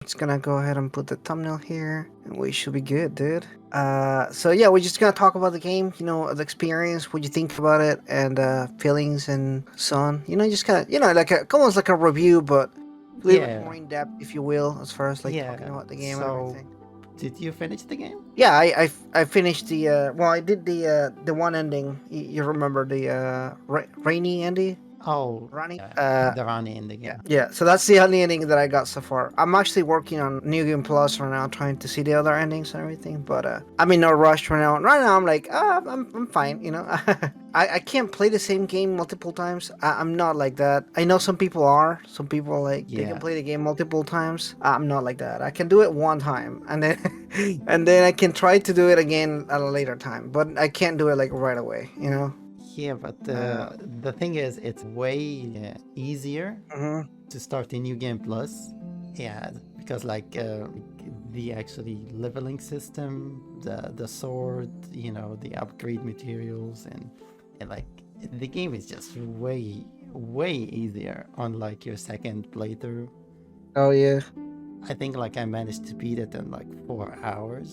just gonna go ahead and put the thumbnail here, and we should be good, dude. So yeah, we're just gonna talk about the game, the experience, what you think about it, and feelings and so on. Just kind of, like almost like a review, but a little bit more Yeah, in depth, if you will, as far as like talking yeah. about the game and So, everything. did you finish the game? Yeah, I finished the well, I did the one ending. You remember the rainy ending, Oh, Rani? yeah, the Rani ending, Yeah, yeah. yeah. So that's the only ending that I got so far. I'm actually working on New Game Plus right now, trying to see the other endings and everything. But I'm in no rush right now. Right now, I'm like, I'm fine. I can't play the same game multiple times. I'm not like that. I know some people are. Some people like they can Yeah, play the game multiple times. I'm not like that. I can do it one time and then and then I can try to do it again at a later time. But I can't do it like right away. yeah, but Uh, the thing is, it's way easier mhm. to start a new game plus. Yeah, because the actually leveling system, the sword, the upgrade materials, and like the game is just way easier on like your second playthrough. Oh yeah. I think like I managed to beat it in like 4 hours.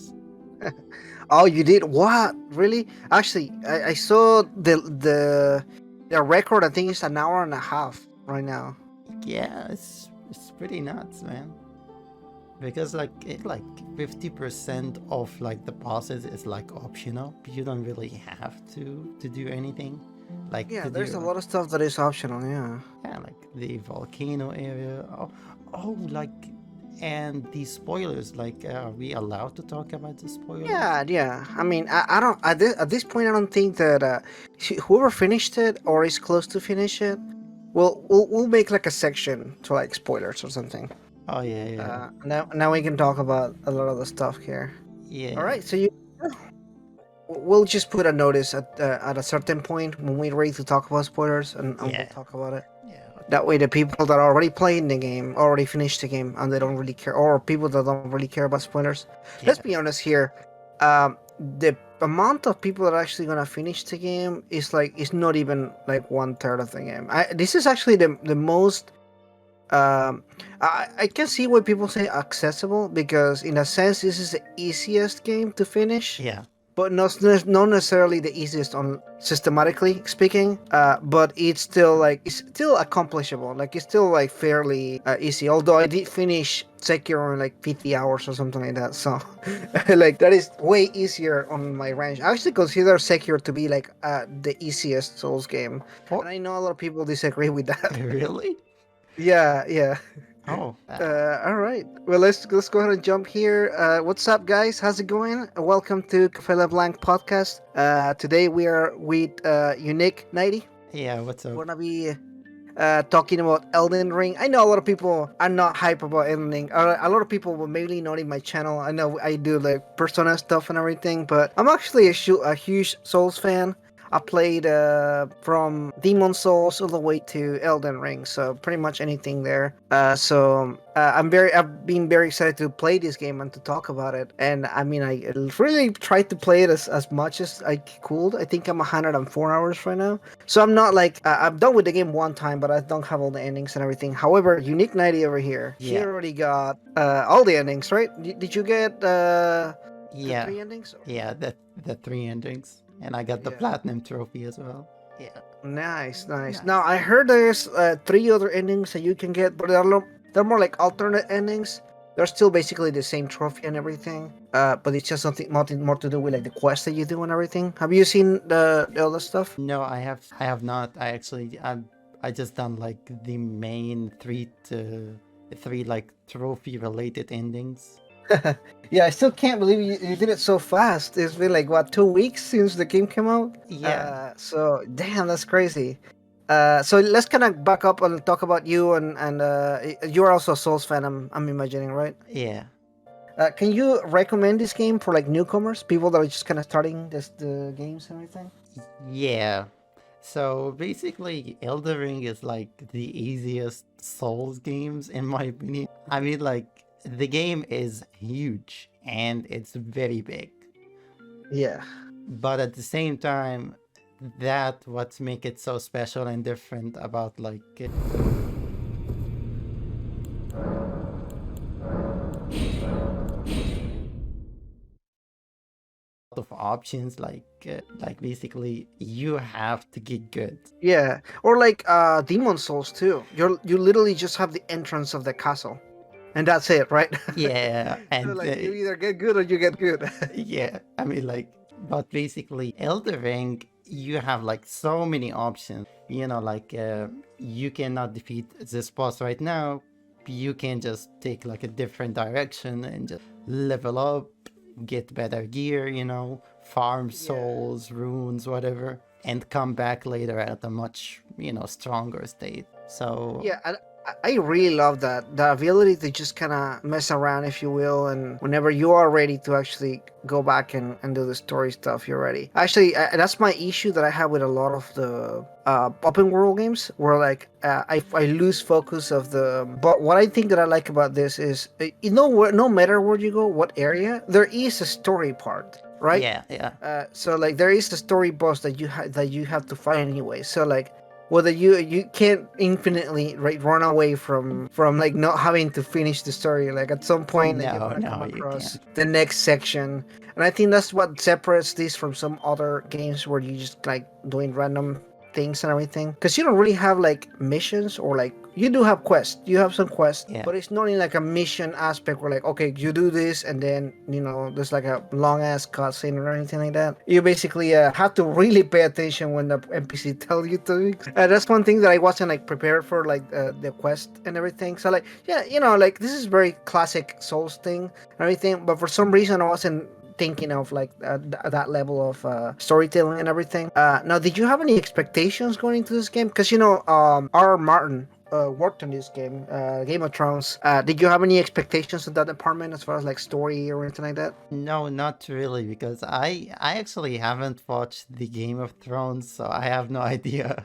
Oh, you did what? Really? Actually, I saw the record. I think it's an hour and a half right now. Yeah, it's pretty nuts, man. Because like 50% of like the bosses is like optional. You don't really have to do anything. Like Yeah, to there's a do lot of stuff that is optional. Yeah. yeah, like the volcano area. Oh, like and the spoilers. Like, are we allowed to talk about the spoilers? Yeah, yeah. I mean, I don't at this point. I don't think that whoever finished it or is close to finish it, we'll make like a section to like spoilers or something. Oh yeah, yeah, Now we can talk about a lot of the stuff here. All yeah, right, so we'll just put a notice at a certain point when we're ready to talk about spoilers, and we'll yeah, talk about it. yeah. That way, the people that are already playing the game already finished the game and they don't really care, or people that don't really care about spoilers. Let's Yeah. be honest here. The amount of people that are actually gonna finish the game is not even like 1/3 of the game. This is actually the most. I can see why people say accessible because in a sense this is the easiest game to finish, Yeah. but not necessarily the easiest on systematically speaking. But it's still accomplishable. Like it's still like fairly easy. Although I did finish Sekiro in like 50 hours or something like that. So like that is way easier on my range. I actually consider Sekiro to be like the easiest Souls game, What? and I know a lot of people disagree with that. Really? Yeah, yeah. Oh, All right. Well, let's go ahead and jump here. What's up, guys? How's it going? Welcome to Cafe LeBlanc podcast. Today we are with Unique 90. yeah. What's up? We're gonna be talking about Elden Ring. I know a lot of people are not hype about Elden Ring. A lot of people were mainly not in my channel. I know I do like Persona stuff and everything, but I'm actually a huge Souls fan. I played from Demon Souls all the way to Elden Ring, so pretty much anything there. I've been very excited to play this game and to talk about it. And I mean, I really tried to play it as much as I could. I think I'm 104 hours right now. So I'm not like I'm done with the game one time, but I don't have all the endings and everything. However, Unique 90 over here, he Yeah. already got all the endings, right? Did you get the Yeah. three endings? Yeah. The three endings, and I got the Yeah. platinum trophy as well. Yeah. Nice, nice. Now Nice. I heard there's three other endings that you can get, but they're more like alternate endings. They're still basically the same trophy and everything, but it's just something more to do with like the quest that you do and everything. Have you seen the other stuff? No, I have not. I just done like the main three like trophy related endings. Yeah, I still can't believe you did it so fast. It's been like what 2 weeks since the game came out. Yeah. So damn, that's crazy. So let's kind of back up and talk about you and you're also a Souls fan. I'm imagining, right? Yeah. Can you recommend this game for like newcomers, people that are just kind of starting the games and everything? Yeah. So basically, Elden Ring is like the easiest Souls games in my opinion. I mean, like the game is huge and it's very big, Yeah. but at the same time, that what make it so special and different about like of options. Like basically, you have to get good. Yeah, or like Demon Souls too. You literally just have the entrance of the castle, and that's it, right? Yeah, So and like you either get good or you get good. yeah, I mean, like, but basically, Elden Ring, you have like so many options. Like you cannot defeat this boss right now. You can just take like a different direction and just level up, get better gear, farm Yeah. souls, runes, whatever, and come back later at a much, stronger state. So, Yeah, I really love that the ability to just kind of mess around, if you will, and whenever you are ready to actually go back and do the story stuff, you're ready. Actually, that's my issue that I have with a lot of the open world games, where like I lose focus of the. But what I think that I like about this is, no matter where you go, what area, there is a story part, right? yeah, yeah. So like there is a story boss that you have to fight anyway. So like whether you can't infinitely right run away from like not having to finish the story. Like at some point like, you're No, gonna come no, you across can't. the next section, and I think that's what separates this from some other games where you just like doing random things and everything, because you don't really have like missions, or like you do have quests, you have some quests, Yeah. but it's not in like a mission aspect where like, okay, you do this and then there's like a long ass cutscene or anything like that. You basically have to really pay attention when the NPC tell you to. That's one thing that I wasn't like prepared for, like the quest and everything. So like, yeah, like this is very classic Souls thing and everything, but for some reason I wasn't thinking of like that level of storytelling and everything. Now, did you have any expectations going into this game? Because R. Martin worked on this game, Game of Thrones. Did you have any expectations in that department as far as like story or anything like that? No, not really, because I actually haven't watched the Game of Thrones, so I have no idea.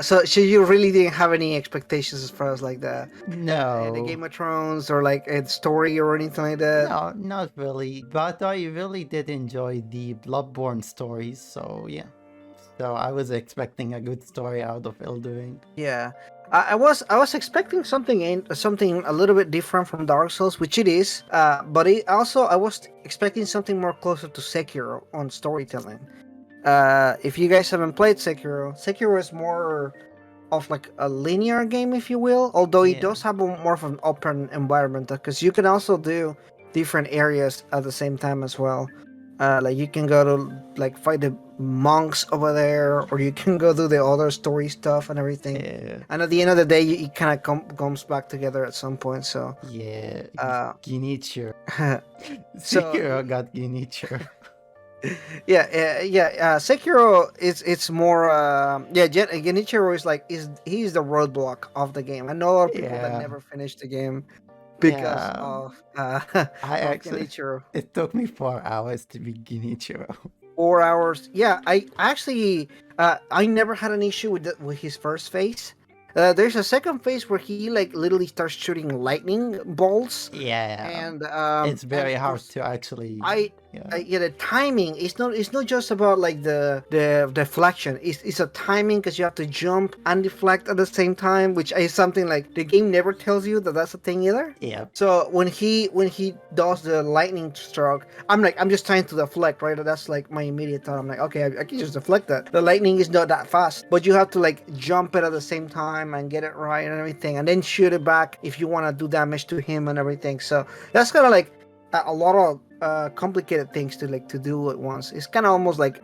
So you really didn't have any expectations as far as like the No, Game of Thrones or like a story or anything like that? no, not really. But I really did enjoy the Bloodborne stories, so yeah. So I was expecting a good story out of Elden Ring. Yeah, I was expecting something a little bit different from Dark Souls, which it is. But it also I was expecting something more closer to Sekiro on storytelling. If you guys haven't played Sekiro, Sekiro is more of like a linear game, if you will. Although it Yeah, does have more of an open environment, because you can also do different areas at the same time as well. Like you can go to like fight the monks over there, or you can go do the other story stuff and everything. yeah, And at the end of the day, it kind of comes back together at some point. So, yeah. uh, Ginichiro. so Sekiro got Ginichiro. yeah. Sekiro it's more yeah. Genichiro is like he's the roadblock of the game. I know a lot of people that Yeah, never finish the game because yeah. of I of actually, Genichiro. it took me 4 hours to beat Ginichiro. 4 hours. Yeah, I actually I never had an issue with his first phase. There's a second phase where he like literally starts shooting lightning bolts, Yeah, and it's very for hard to actually. I, Yeah, yeah, the timing it's not just about like the deflection. It's a timing because you have to jump and deflect at the same time, which is something like the game never tells you that that's a thing either. yeah, So when he does the lightning stroke, I'm just trying to deflect, right? That's like my immediate thought. I'm like, okay, I can just deflect that. The lightning is not that fast, but you have to like jump it at the same time and get it right and everything, and then shoot it back if you want to do damage to him and everything. So that's kind of like a lot of complicated things to do at once. It's kind of almost like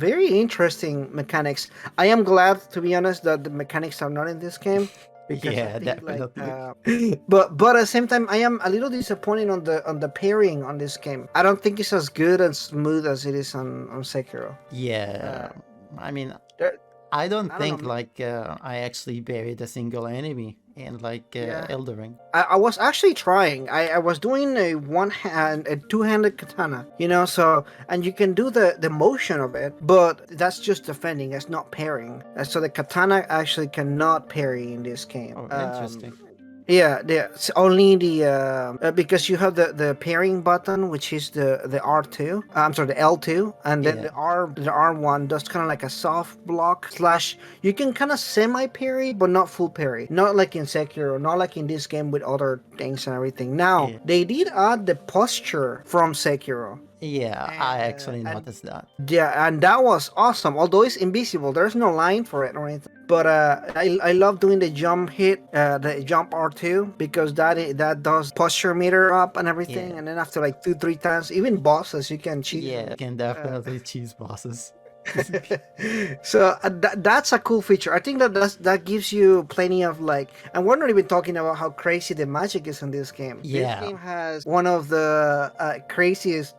very interesting mechanics. I am glad, to be honest, that the mechanics are not in this game, because I yeah, think like definitely. but at the same time I am a little disappointed on the pairing on this game. I don't think it's as good and smooth as it is on Sekiro. Yeah, Uh, I mean, there, I don't I don't think know. like I actually buried a single enemy in like Yeah. Elden Ring. I was actually trying. I was doing a two-handed katana, so and you can do the motion of it, but that's just defending. It's not parrying. So the katana actually cannot parry in this game. Oh, interesting. Yeah, it's only because you have the pairing button, which is the R2. I'm sorry, the L2, and then Yeah, the R1 does kind of like a soft block slash. You can kind of semi parry, but not full parry. Not like in Sekiro, not like in this game with other things and everything. Now yeah, they did add the posture from Sekiro. Yeah, I actually And noticed that. yeah, and that was awesome. Although it's invisible, there's no line for it or anything. But I love doing the jump hit, the jump R2 because that does posture meter up and Yeah. everything. And then after like 2 3 times, even bosses, you can cheese Yeah, them. you can definitely choose bosses. So that's a cool feature. I think that gives you plenty of like, and we're not even talking about how crazy the magic is in this game. This Yeah. game has one of the craziest,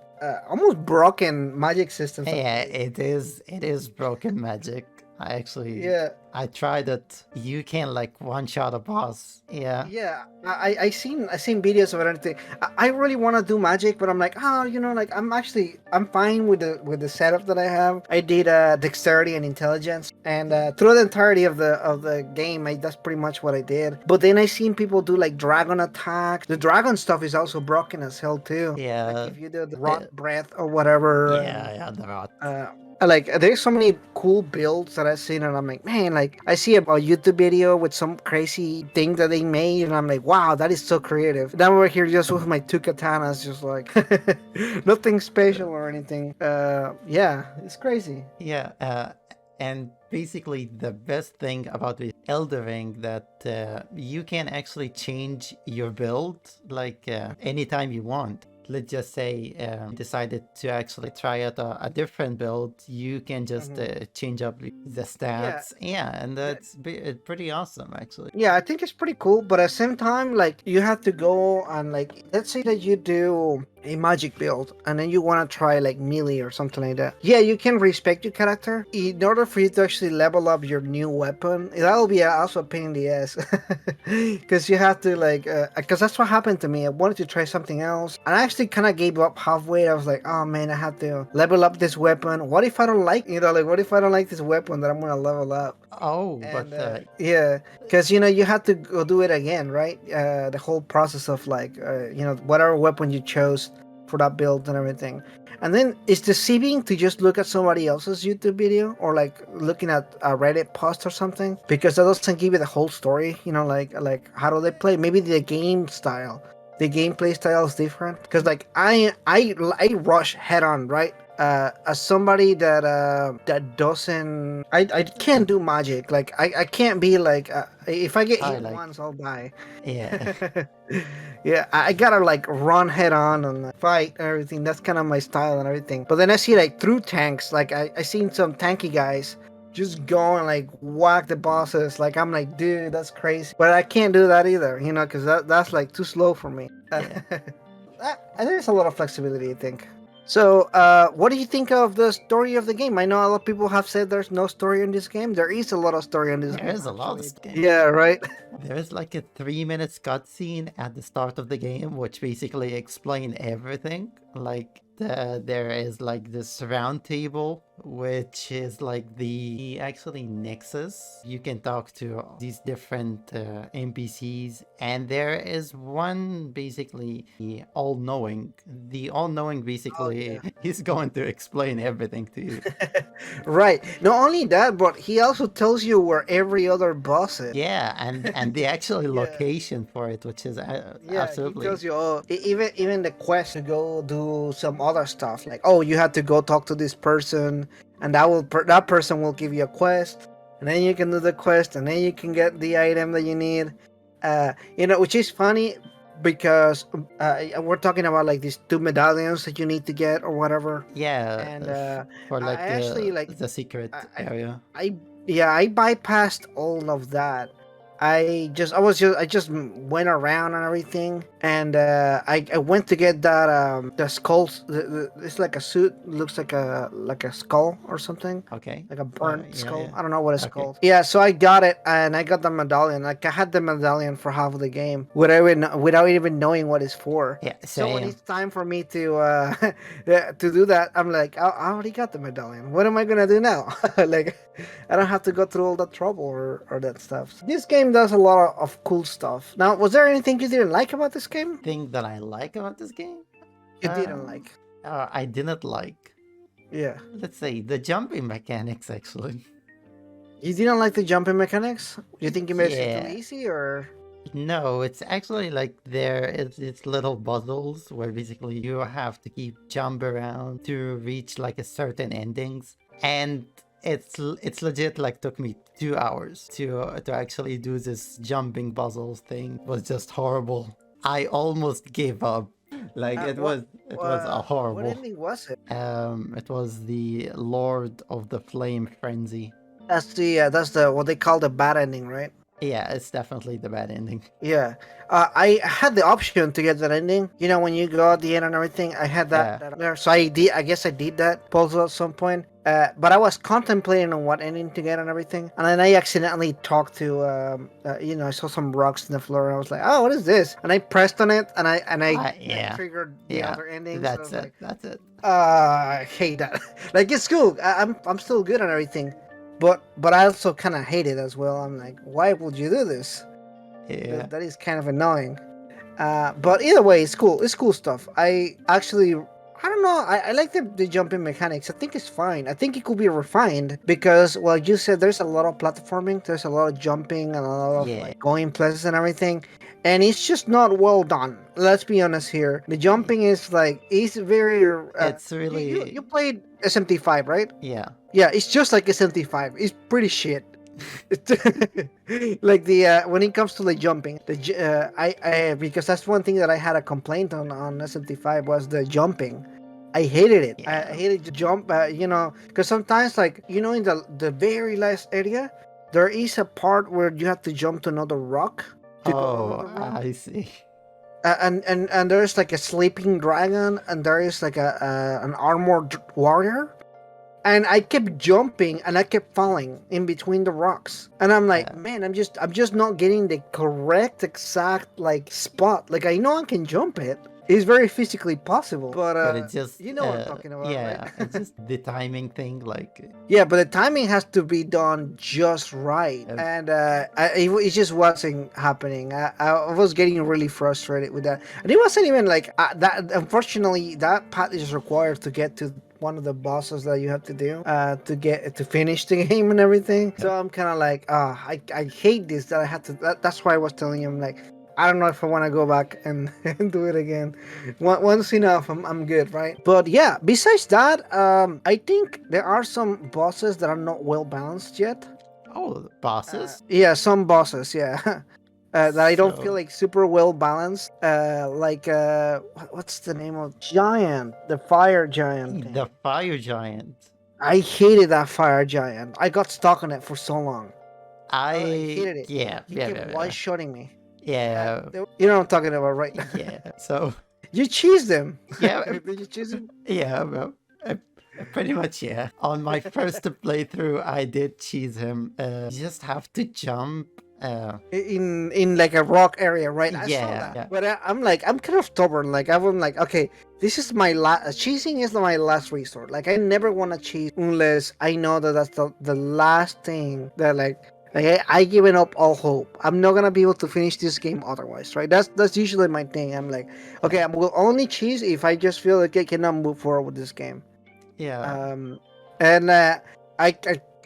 almost broken magic systems I've Yeah, played. it is broken magic. I actually Yeah, I tried it. You can like one shot a boss. Yeah. yeah. I seen videos of it and everything. I really want to do magic, but I'm like, oh, like I'm fine with the setup that I have. I did dexterity and intelligence, and through the entirety of the game, that's pretty much what I did. But then I seen people do like dragon attacks. The dragon stuff is also broken as hell too. Like Yeah. if you do the The, rot breath or whatever, yeah, yeah, the rot. uh, like there's so many cool builds that I've seen, and I'm like, man, like I see a YouTube video with some crazy thing that they made, and I'm like, wow, that is so creative. Then we're here just with my two katanas, just like nothing special or anything. Yeah, it's crazy. Yeah, and basically the best thing about the Elden Ring that you can actually change your build like anytime you want. Let's just say decided to actually try out a different build, you can just change up the Yeah, stats. Yeah, and yeah, that's pretty awesome actually. yeah, I think it's pretty cool, but at the same time, like you have to go and like let's say that you do a magic build and then you want to try like melee or something like that. Yeah, you can respect your character in order for you to actually level up your new weapon. That'll be also a pain in the ass because you have to like because that's what happened to me. I wanted to try something else, and I actually kind of gave up halfway. I was like, oh man, I have to level up this weapon. What if I don't like, like what if I don't like this weapon that I'm gonna level up? Oh, but And yeah, because you have to go do it again, right? The whole process of like whatever weapon you chose for that build and everything. And then it's deceiving to just look at somebody else's YouTube video or like looking at a Reddit post or something, because that doesn't give you the whole story. Like how do they play? Maybe the game style, the gameplay style is different. Because like I rush head on, right? As somebody that doesn't, I can't do magic. Like I can't be like if I get I hit like, once, I'll die. yeah. Yeah, I gotta like run head on and like, fight and everything. That's kind of my style and everything. But then I see like through tanks, like I seen some tanky guys just go and like whack the bosses. Like I'm like, dude, that's crazy. But I can't do that either, because that's like too slow for me. Yeah. And there's a lot of flexibility, I think. So, what do you think of the story of the game? I know a lot of people have said there's no story in this game. There is a lot of story in this There game, is a lot of actually. game. Yeah, right. There is like a 3 minutes cutscene at the start of the game, which basically explain everything. Like there is like this round table, which is like the actually nexus. You can talk to these different NPCs, and there is one basically the all-knowing. The all-knowing basically is going to explain everything to you. Right. Not only that, but he also tells you where every other boss is. Yeah, and the actually Yeah. location for it, which is Yeah, he absolutely. tells you, oh, even the quest to go do some other stuff, like, oh, you have to go talk to this person, and that person will give you a quest, and then you can do the quest, and then you can get the item that you need. Which is funny because we're talking about like these two medallions that you need to get or whatever, Yeah, and for I like actually like the secret I, area. I yeah, I bypassed all of that. I just went around and everything, and I went to get that the skulls. It's like a suit, looks like a skull or something, Okay. like a burnt Yeah, skull. yeah. I don't know what it's Okay. called. Yeah, so I got it, and I got the medallion. Like I had the medallion for half of the game without even knowing what it's for. Yeah, So when same. it's time for me to to do that, I'm like, I already got the medallion. What am I gonna do now? Like, I don't have to go through all that trouble or that stuff. This game does a lot of cool stuff. Now, was there anything you didn't like about this game? Thing that I like about this game, You didn't like? I didn't like. Yeah. Let's say the jumping mechanics actually. You didn't like the jumping mechanics? You think it makes it too Yeah. easy, or? No, it's actually like it's little puzzles where basically you have to keep jump around to reach like a certain endings, and it's legit like took me 2 hours to actually do this jumping puzzles thing. It was just horrible. I almost gave up. Like it was a What horrible. ending was it? It was the Lord of the Flame Frenzy. That's the what they call the bad ending, right? Yeah, it's definitely the bad ending. Yeah, I had the option to get that ending. You know, when you go at the end and everything, I had Yeah. that there. So I did. I guess I did that puzzle at some point. But I was contemplating on what ending to get and everything, and then I accidentally talked to, I saw some rocks in the floor, and I was like, "Oh, what is this?" And I pressed on it, and I Yeah. triggered the Yeah. other ending. So I That's was it. like, That's it. I hate that. Like it's cool. I'm still good on everything, but I also kind of hate it as well. I'm like, why would you do this? Yeah. That is kind of annoying. But either way, it's cool. It's cool stuff. I don't know. I like the jumping mechanics. I think it's fine. I think it could be refined because, well, you said there's a lot of platforming, there's a lot of jumping, and a lot of Yeah. like going places and everything, and it's just not well done. Let's be honest here. The jumping is like it's very. It's You really played SMT5, right? yeah. Yeah, it's just like SMT5. It's pretty shit. Like the when it comes to the jumping, I because that's one thing that I had a complaint on SMT5 was the jumping. I hated it. I Yeah. hated to jump. Because sometimes like in the very last area, there is a part where you have to jump to another rock to go to Oh, another room. I see. And there's like a sleeping dragon, and there is like an armored warrior, and I kept jumping and I kept falling in between the rocks. And I'm like, Yeah. man, I'm just not getting the correct exact like spot. Like I know I can jump it. It's very physically possible. But But it's just you know what I'm talking about, right? yeah, it's just the timing thing. Like Yeah, but the timing has to be done just right, uh, and it just wasn't happening. I was getting really frustrated with that, and it wasn't even like that. Unfortunately, that path is required to get to one of the bosses that you have to do to finish the game and everything. So I'm kind of like, I hate this that I had to. That's why I was telling him like. I don't know if I want to go back and, and do it again. Once enough, I'm good, right? But yeah, besides that, I think there are some bosses that are not well balanced yet. oh, bosses. Yeah, some bosses, yeah. That I don't feel So like super well balanced. What's the name of giant? The fire giant the thing. fire giant. I hated that fire giant. I got stuck on it for so long. I I hated it. yeah He yeah kept yeah one shotting me. yeah You know what I'm talking about, right? yeah. So You cheesed him. yeah Did you cheese him? yeah. Well, pretty much yeah. On my first playthrough, I did cheese him. You just have to jump. In like a rock area, right? I saw Yeah, that, yeah. but I'm kind of stubborn. Like I'm like, okay, this is my last. Cheesing is my last resort. Like I never want to cheese unless I know that that's the last thing that like I given up all hope. I'm not gonna be able to finish this game otherwise, right? That's usually my thing. I'm like, okay, I will only cheese if I just feel like I cannot move forward with this game. Yeah. And I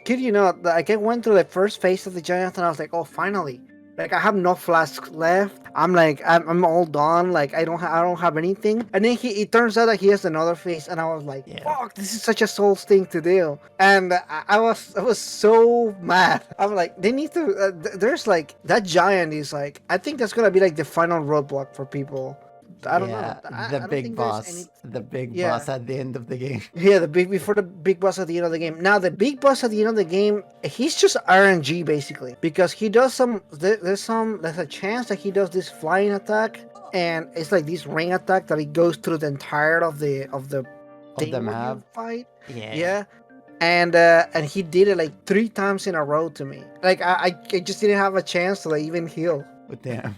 kid you not, like I went through the first phase of the giant, and I was like, oh, finally. Like I have no flasks left. I'm all done. Like I don't have anything. And then it turns out that he has another phase, and I was like, Yeah. fuck, this is such a Souls thing to do. And I was so mad. I'm like, they need to. There's like that giant is like I think that's gonna be like the final roadblock for people. I don't know. I The don't big think there's any. boss. The big Yeah. boss at the end of the game. Yeah, before the big boss at the end of the game. Now the big boss at the end of the game, he's just RNG basically because he does there's a chance that he does this flying attack, and it's like this ring attack that he goes through the entire of the Of thing the where map. you fight. Yeah. Yeah. And he did it like 3 times in a row to me. Like I just didn't have a chance to like even heal. Damn.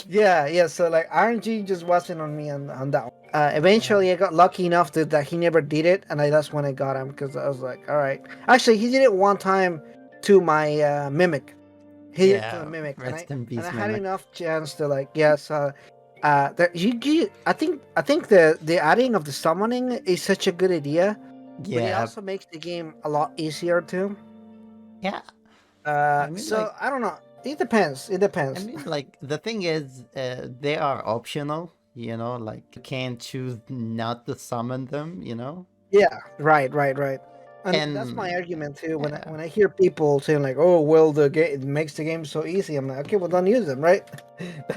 Yeah. So like RNG just wasn't on me on that one. Eventually, I got lucky enough that he never did it, and that's when I got him because I was like, all right. Actually, he did it one time to my mimic. He did it to the mimic, Rest in peace, and I had Mimic. enough chance to like yes. I think the adding of the summoning is such a good idea, but it Yeah. also makes the game a lot easier too. Yeah. I mean, So like, I don't know. It depends. It I depends. mean, like the thing is, they are optional. You know, like you can't choose not to summon them. You know, Yeah, right, right, right. And that's my and argument too. yeah, When I hear people saying like, "Oh, well, the game it makes the game so easy," I'm like, "Okay, well, don't use them, right?"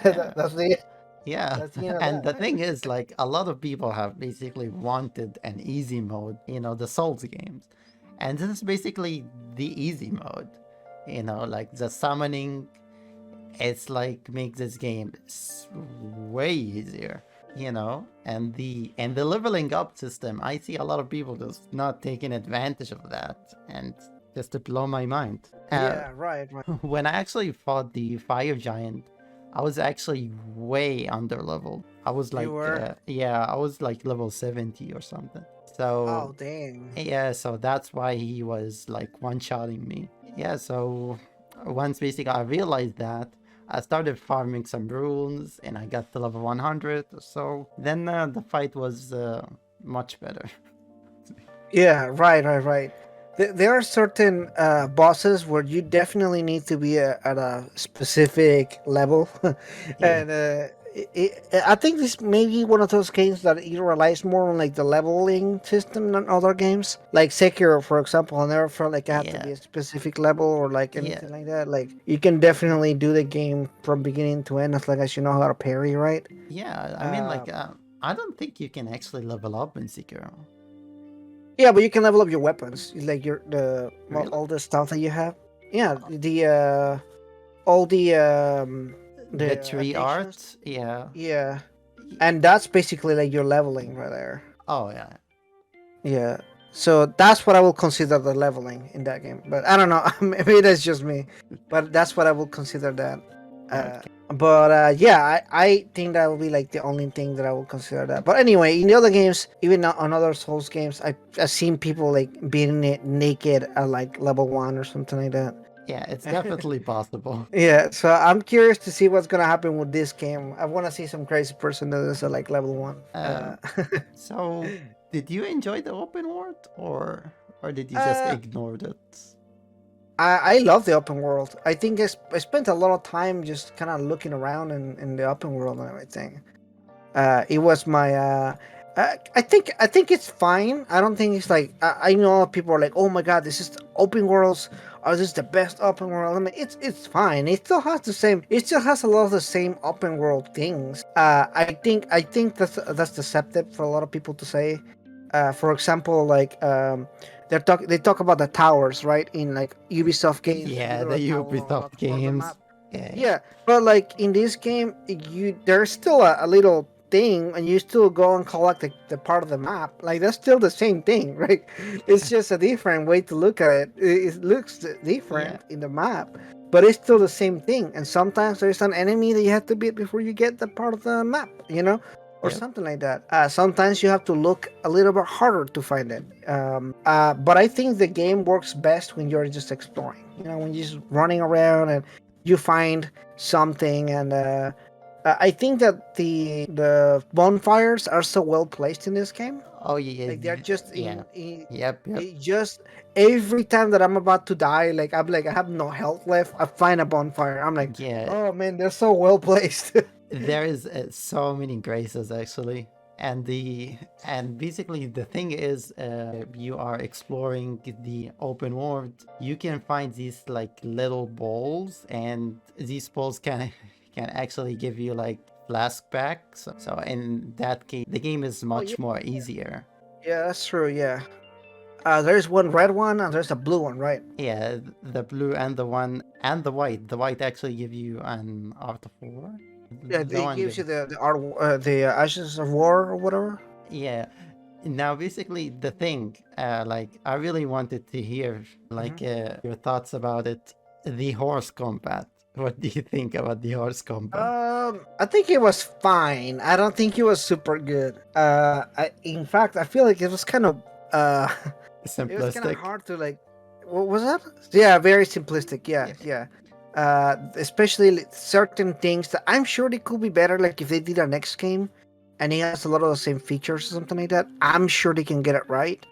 yeah, That's the yeah. that's the end of And that, the right? thing is, like a lot of people have basically wanted an easy mode. You know, the Souls games, and this is basically the easy mode. You know, like the summoning, it's like makes this game way easier, you know. And the leveling up system, I see a lot of people just not taking advantage of that, and just to blow my mind. Yeah, right, right. When I actually fought the fire giant, I was actually way under leveled. I was You like were. yeah, I was like level 70 or something. So Oh, dang. yeah, so that's why he was like one-shotting me. Yeah, so once basically I realized that, I started farming some runes and I got to level 100 or so. Then the fight was much better. Yeah, right, right, right. There are certain bosses where you definitely need to be at a specific level, Yeah, and I think this may be one of those games that it relies more on like the leveling system than other games. Like Sekiro, for example, I never felt like I had to yeah, be a specific level or like yeah, anything like that. Like you can definitely do the game from beginning to end as long as you know how to parry, right? yeah. I mean, Uh, like, I don't think you can actually level up in Sekiro. Yeah, but you can level up your weapons, like your the Really? all the stuff that you have. Yeah, Oh, the all the the tree addictions. art? Yeah. Yeah, and that's basically like your leveling right there. Oh, yeah. Yeah, so that's what I will consider the leveling in that game. But I don't know, maybe that's just me. But that's what I will consider that. Uh, Okay. but yeah, I think that will be like the only thing that I will consider that. But anyway, in the other games, even on other Souls games, I've seen people like being naked at like level 1 or something like that. Yeah, it's definitely possible. Yeah, so I'm curious to see what's gonna happen with this game. I want to see some crazy person that is at like level 1. Um, so did you enjoy the open world, or did you just uh, ignore it? I love the open world. I think I spent a lot of time just kind of looking around in the open world and everything. It was my. I think it's fine. I don't think it's like I know people are like, oh my god, this is the open worlds. Are this the best open world? I mean, it's fine. It still has the same. It still has a lot of the same open world things. I think that's deceptive for a lot of people to say. For example, like they talk about the towers, right? In like Ubisoft games, there's Yeah, the literally a tower on Ubisoft another part of the games. map. Yeah, Yeah, but like in this game, you there's still a little thing, and you still go and collect the part of the map. Like that's still the same thing, right? It's just a different way to look at it. It looks yeah, different in the map, but it's still the same thing. And sometimes there's an enemy that you have to beat before you get the part of the map, or yep, something like that. Sometimes you have to look a little bit harder to find it. But I think the game works best when you're just exploring. When you're just running around and you find something. And I think that the bonfires are so well placed in this game. oh yeah, Like they're just yeah, in yep, yep, it just every time that I'm about to die, like I'm like I have no health left, I find a bonfire. I'm like, yeah. oh man, they're so well placed. There is so many graces actually, and basically the thing is, you are exploring the open world. You can find these like little balls, and these balls can can actually give you like flashbacks. So in that case, the game is Oh yeah, much more easier. yeah, that's true. Yeah, there's one red one and there's a blue one, right? Yeah, the blue and the one and the white. The white actually give you an art of war. Yeah, The it one gives you gives. the ashes of war or whatever. Yeah. Now, basically, the thing, like, I really wanted to hear, Hmm. like, your thoughts about it. The horse combat. What do you think about the horse combat? I think it was fine. I don't think it was super good. In fact, I feel like it was kind of uh, it was kind of Simplistic. hard to like. What was that? Yeah, very simplistic. Yeah, Yeah. yeah. Especially certain things that I'm sure they could be better. Like if they did a next game, and it has a lot of the same features or something like that, I'm sure they can get it right.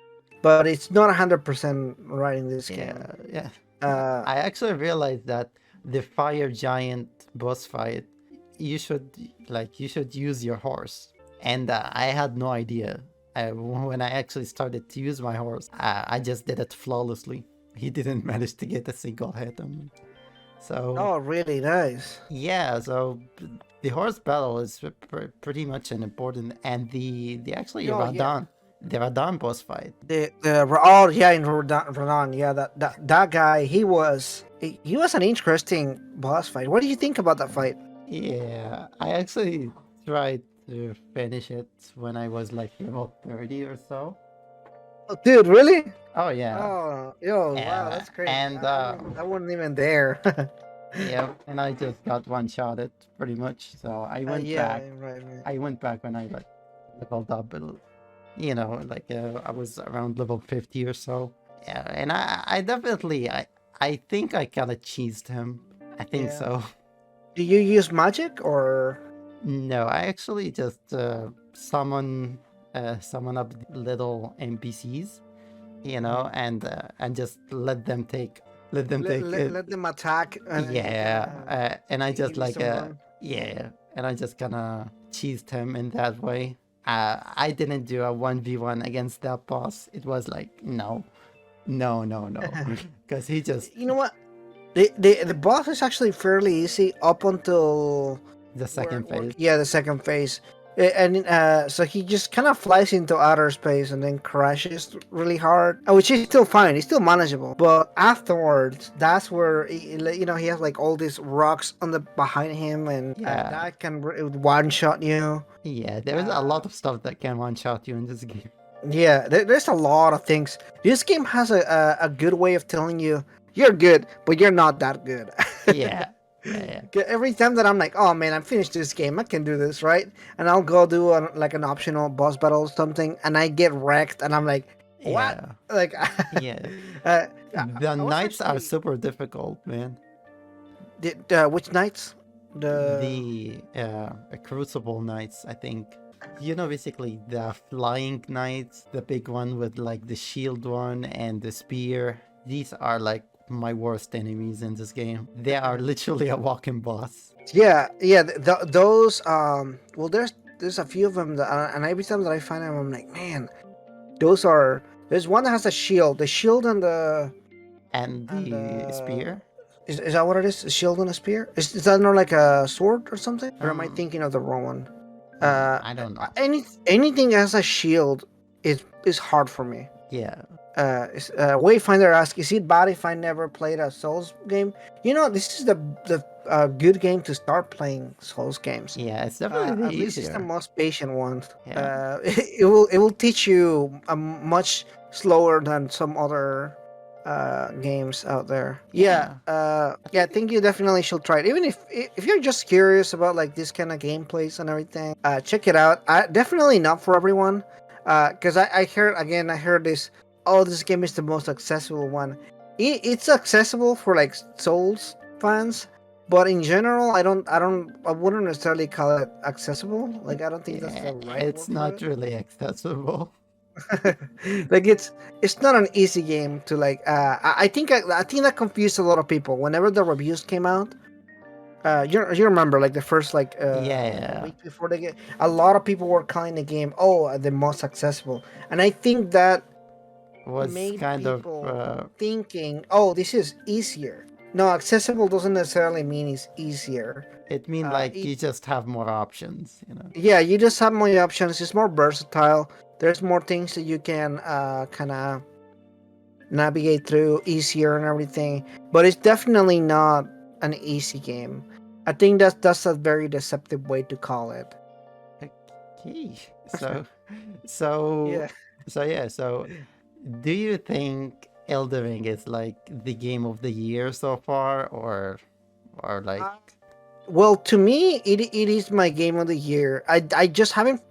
But it's not 100% right in this Yeah. game. Yeah. Uh, I actually realized that the fire giant boss fight, you should use your horse. And I had no idea. When I actually started to use my horse, I just did it flawlessly. He didn't manage to get a single hit on me. So Oh, really nice. yeah, so the horse battle is pretty much an important, and the actually Oh yeah. The Radon boss fight. Oh yeah, in Rodan, yeah, that guy, he was an interesting boss fight. What do you think about that fight? Yeah, I actually tried to finish it when I was like level 30 or so. Oh, dude, really? Oh yeah, Oh, yo, wow, yeah, that's crazy. and I wasn't even there. yeah, and I just got one shotted pretty much. So I went Yeah, back. right, right. I went back when I like leveled up, you know, like I was around level 50 or so. Yeah, and I definitely, I think I kind of cheesed him. I think Yeah. so. Do you use magic or? No, I actually just summon up little NPCs, you know, and just let them take it. Let them attack and you can Yeah, and I just use like some run. yeah, and I just kind of cheesed him in that way. I didn't do a 1v1 against that boss. It was like no, no, no, no, because he just You know what? The boss is actually fairly easy up until the second phase. yeah, the second phase. And so he just kind of flies into outer space and then crashes really hard, which is still fine. It's still manageable. But afterwards, that's where he has like all these rocks on the behind him, and Yeah, that can one shot you. yeah. There's a lot of stuff that can one shot you in this game. Yeah, there's a lot of things. This game has a good way of telling you you're good, but you're not that good. Yeah, yeah, yeah. Every time that I'm like, oh man, I'm finished this game, I can do this, right? And I'll go do like an optional boss battle or something, and I get wrecked, and I'm like, what? Yeah, Like, yeah. uh, The I was knights are actually super difficult, man. which knights? The The Crucible knights, I think. You know, basically the flying knights, the big one with like the shield one and the spear. These are like my worst enemies in this game. They are literally a walking boss. yeah, those well, there's a few of them that, and every time that I find them, I'm like, man, those are. There's one that has a shield, the shield And and the spear? is that what it is? A shield and a spear? Is that not like a sword or something? Or am I Um, thinking of the wrong one? I don't know. Anything as a shield is hard for me. Yeah. Wayfinder asks, is it bad if I never played a Souls game? You know, this is the good game to start playing Souls games. Yeah, it's definitely At least it's the easier. most patient one. Yeah. It will teach you much slower than some other games out there. Yeah. Yeah, I think you definitely should try it. Even if you're just curious about like this kind of gameplays and everything, check it out. Definitely not for everyone, because I heard this. Oh, this game is the most accessible one. It's accessible for like Souls fans, but in general, I wouldn't necessarily call it accessible. Like I don't think that's Yeah, the right it's word for not really accessible. like it's not an easy game to like I think that confused a lot of people whenever the reviews came out. You remember like the first Yeah, week before the game, a lot of people were calling the game the most accessible, and I think that was made kind of people thinking, oh, this is easier. No, accessible doesn't necessarily mean it's easier. it mean like It you just have more options, you know. Yeah, you just have more options. It's more versatile. There's more things that you can kind of navigate through easier and everything. But it's definitely not an easy game. I think that's a very deceptive way to call it. Okay. So so Yeah. so yeah, so do you think Elden Ring is like the game of the year so far, or like Uh, well, to me, it is my game of the year. I just haven't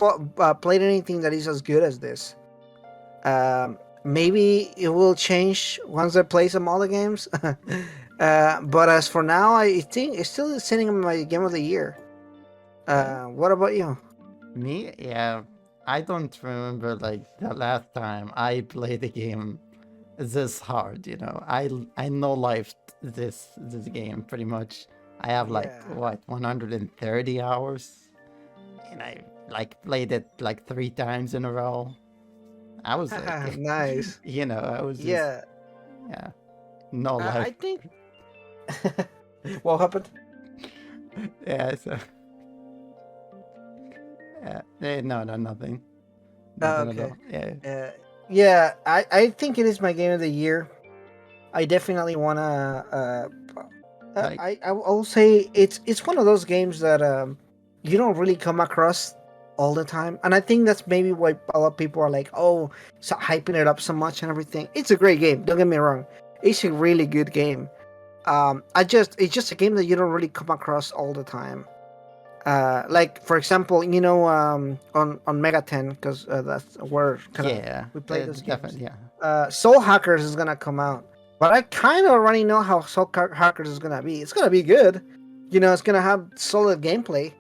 played anything that is as good as this. Maybe it will change once I play some other games. But as for now, I think it's still sitting in my game of the year. okay? What about you? Me? Yeah. I don't remember like the last time I played a game this hard. You know, I know life this game pretty much. I have like Yeah. what 130 hours, and I like played it like 3 times in a row. I was like, Nice. you know, I was just Yeah. yeah, no I life. think. What happened? Yeah, so no, nothing, Oh, nothing at okay. all. Yeah, Yeah, I think it is my game of the year. I definitely wanna. like I will say it's one of those games that you don't really come across all the time, and I think that's maybe why a lot of people are like, oh, so hyping it up so much and everything. It's a great game. Don't get me wrong. It's a really good game. It's just a game that you don't really come across all the time. Like for example, on Mega 10, because that's where kind of yeah, we play those games. definitely, yeah, Soul Hackers is gonna come out, but I kind of already know how Hackers is gonna be. It's gonna be good. It's gonna have solid gameplay.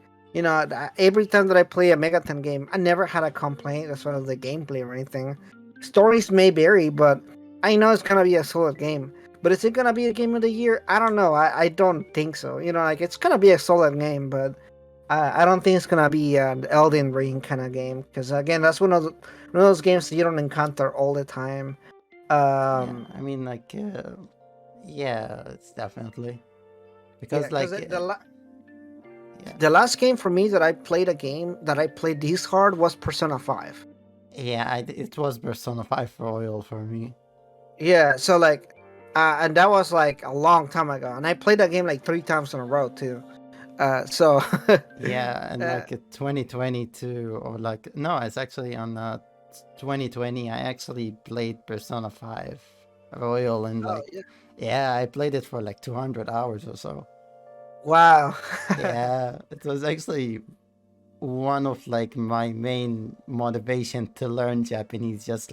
Every time that I play a Mega 10 game, I never had a complaint as far as the gameplay or anything. Stories may vary, but I know it's gonna be a solid game. But is it gonna be a game of the year? I don't know. I don't think so. Like it's gonna be a solid game, but I don't think it's gonna be an Elden Ring kind of game because again, that's one of those games that you don't encounter all the time. yeah. Um, I mean, like, yeah, it's definitely yeah, because because like, yeah, the last game for me that I played a game that I played this hard was Persona 5. yeah, it was Persona 5 Royal for me. Yeah, so like, and that was like a long time ago, and I played that game like 3 times in a row too. So Yeah, and uh, like 2022 or like no, it's actually on 2020. I actually played Persona 5 Royal and oh like yeah, yeah, I played it for like 200 hours or so. wow. Yeah, it was actually one of like my main motivation to learn Japanese, just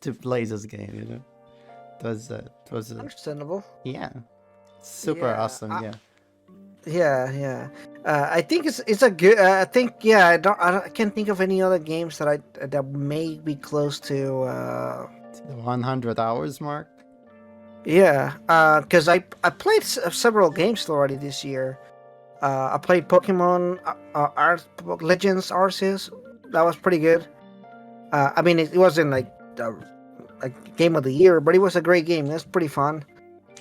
to play this game. You know, it was Understandable. yeah, super Yeah, awesome. Yeah. yeah. I think it's a good. I think yeah. I can't think of any other games that may be close to. The 100 hours mark. Yeah. Because I played several games already this year. I played Pokemon Legends Arceus. That was pretty good. I mean, it wasn't like game of the year, but it was a great game. That's pretty fun.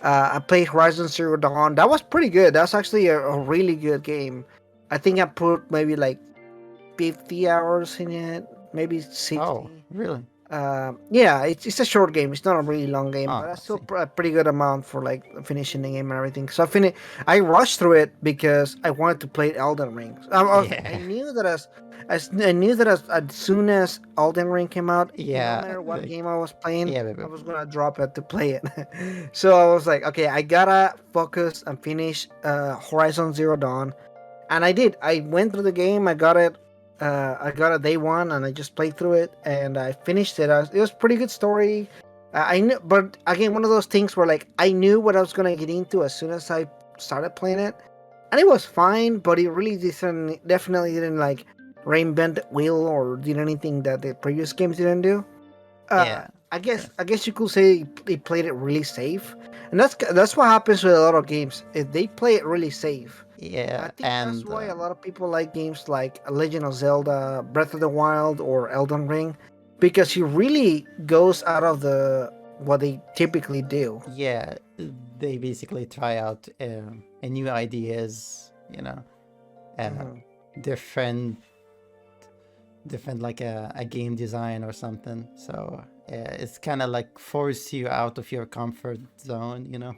I played Horizon Zero Dawn. That was pretty good. That's actually a really good game. I think I put maybe like 50 hours in it, maybe Oh, 60. really? Yeah, it's a short game. It's not a really long game, Oh, but I that's still see. a pretty good amount for like finishing the game and everything. So I rushed through it because I wanted to play Elden Ring. I Yeah. knew that as soon as Elden Ring came out, no Yeah, matter what like game I was playing, yeah, I baby. was gonna drop it to play it. So I was like, okay, I gotta focus and finish Horizon Zero Dawn, and I did. I went through the game. I got it. I got it day one, and I just played through it, and I finished it. It was pretty good story. I knew, but again, one of those things where like I knew what I was gonna get into as soon as I started playing it, and it was fine. But it really definitely didn't like reinvent the wheel or did anything that the previous games didn't do. Yeah, I yes. guess you could say they played it really safe, and that's what happens with a lot of games. If they play it really safe, I Yeah, think that's and why a lot of people like games like Legend of Zelda, Breath of the Wild, or Elden Ring, because he really goes out of the what they typically do. yeah, they basically try out new ideas, you know, uh, Hmm. different, different like a game design or something. So it's kind of like force you out of your comfort zone, you know.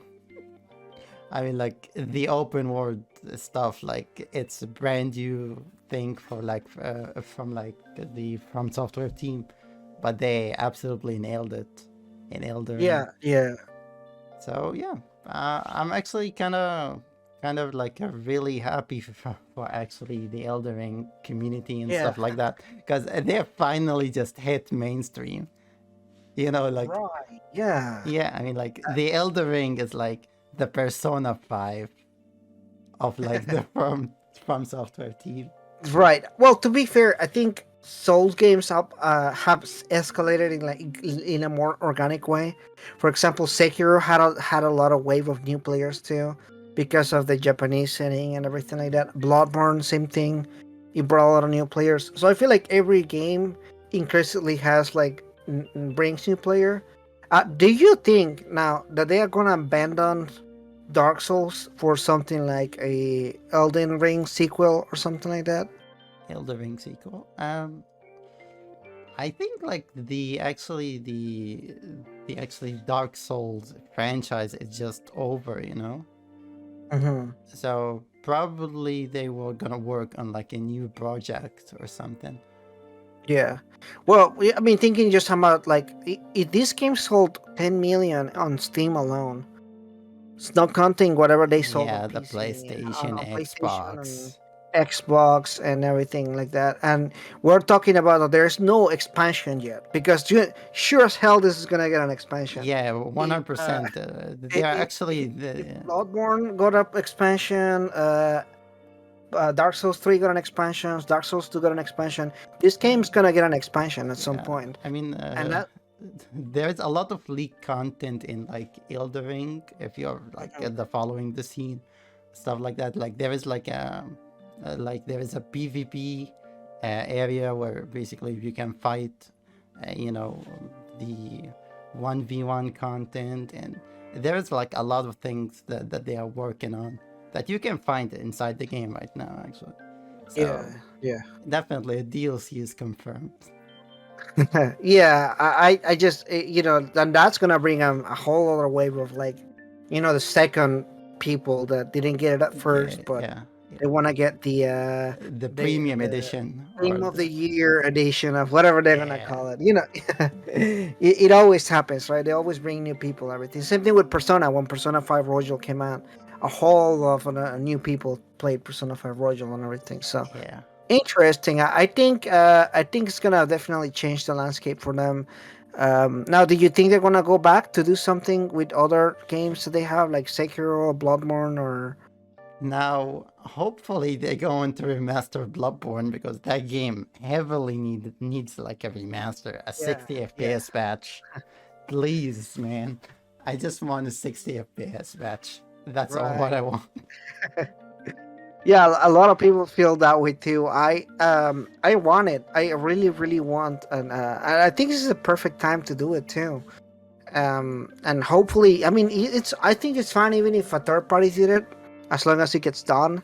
I mean, like the open world stuff, like it's a brand new thing for like from like the From Software team, but they absolutely nailed it in Elden Ring. Yeah. So yeah, I'm actually kind of like really happy for actually the Elden Ring community and Yeah. stuff like that because they finally just hit mainstream. You know, like Right. Yeah. yeah, I mean, like the Elden Ring is like the Persona 5 of like the from software team. Right. Well, to be fair, I think Souls games have escalated in like in a more organic way. For example, Sekiro had a lot of wave of new players too, because of the Japanese setting and everything like that. Bloodborne, same thing. It brought a lot of new players. So I feel like every game increasingly has like brings new player. Do you think now that they are gonna abandon Dark Souls for something like a Elden Ring sequel or something like that? Elden Ring sequel. I think like the actually Dark Souls franchise is just over, you know. Mm-hmm. So probably they were gonna work on like a new project or something. Yeah. Well, I mean, thinking just about like this game sold 10 million on Steam alone. It's not counting whatever they sold on Yeah, the PC and PlayStation, on PlayStation and Xbox. Xbox and everything like that. And we're talking about that there's no expansion yet because sure as hell this is gonna get an expansion. Yeah, If 100%. They are if actually if, if the Bloodborne got up expansion, Dark Souls 3 got an expansion, Dark Souls 2 got an expansion. This game's gonna get an expansion at some yeah. point. I mean, And that there's a lot of leaked content in like Elden Ring. If you're like Mhm. the following the scene, stuff like that. Like there is like there is a PvP area where basically you can fight, you know, the 1v1 content, and there's like a lot of things that they are working on that you can find inside the game right now, actually. Yeah, So yeah. definitely a DLC is confirmed. Yeah, I just and that's gonna bring a whole other wave of like, the second people that didn't get it at Yeah, first, but yeah, yeah. they want to get The premium the edition or game of the the year edition of whatever they're gonna yeah, call it. It always happens, right? They always bring new people, everything. Same thing with Persona. When Persona 5 Royal came out, a whole of new people played Persona 5 Royal and everything. So yeah. interesting. I think it's gonna definitely change the landscape for them. Now, do you think they're gonna go back to do something with other games that they have, like Sekiro, Bloodborne, or? Now, hopefully they're going to remaster Bloodborne because that game heavily needs like a remaster, a Yeah, 60 yeah, FPS patch. Please, man. I just want a 60 FPS patch. That's all what right. I want. Yeah, a lot of people feel that way too. I want it. I really, really want, and I think this is a perfect time to do it too. And hopefully, I mean, I think it's fine even if a third party did it, as long as it gets done.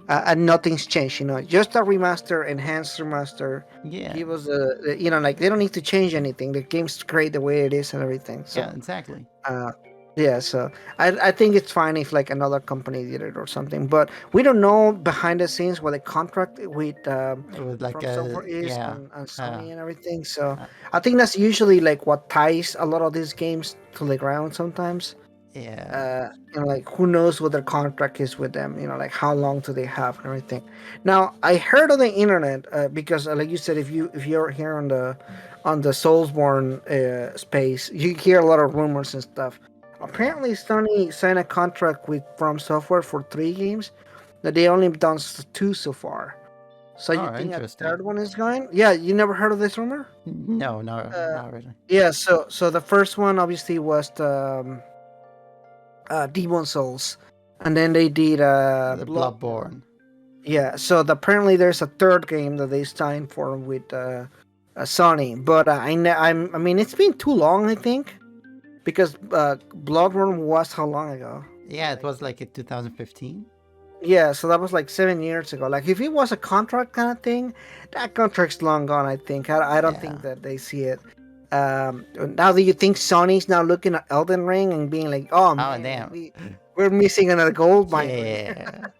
And nothing's changed. Just a remaster, enhanced remaster. Yeah, Give us like they don't need to change anything. The game's great the way it is and everything. yeah, So, exactly. uh, yeah. So I think it's fine if like another company did it or something. But we don't know behind the scenes what the contract with With like From a, Software is yeah, and uh, Sony and everything. So uh, I think that's usually like what ties a lot of these games to the ground sometimes. yeah. Like who knows what their contract is with them, like how long do they have and everything. Now I heard on the internet, because like you said, if you're here on the Soulsborne space, you hear a lot of rumors and stuff. Yeah. Apparently Sony signed a contract with From Software for 3 games, that they only done two so far. So you Oh, think a interesting. third one is going? Yeah, you never heard of this rumor? No, no, uh, not really. yeah, so the first one obviously was the Demon Souls, and then they did The Bloodborne. Bloodborne. Yeah, so apparently there's a third game that they signed for with Sony, but I mean it's been too long, I think, because Bloodborne was how long ago? Yeah, it Like, was like in 2015. yeah, so that was like 7 years ago. Like if it was a contract kind of thing, that contract's long gone. I think I don't Yeah. think that they see it. Now do you think Sony's now looking at Elden Ring and being like, oh Oh, man, damn. we're missing another gold mine right here.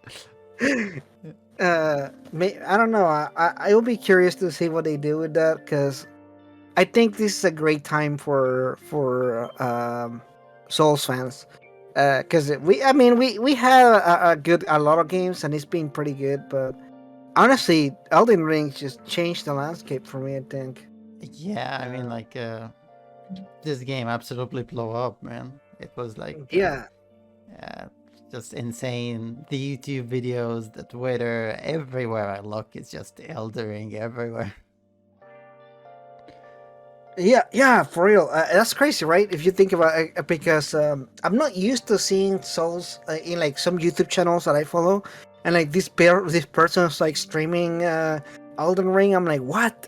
Yeah. I don't know. I will be curious to see what they do with that, because I think this is a great time for Souls fans. Because I mean, we had a lot of games and it's been pretty good, but honestly, Elden Ring just changed the landscape for me, I think. Yeah, I mean, Uh, like, this game absolutely blew up, man. It was like, yeah, uh, just insane. The YouTube videos, the Twitter, everywhere I look, it's just Elden Ring everywhere. Yeah, for real. That's crazy, right? If you think about it, because I'm not used to seeing souls in like some YouTube channels that I follow, and like this person's like streaming Elden Ring. I'm like, what?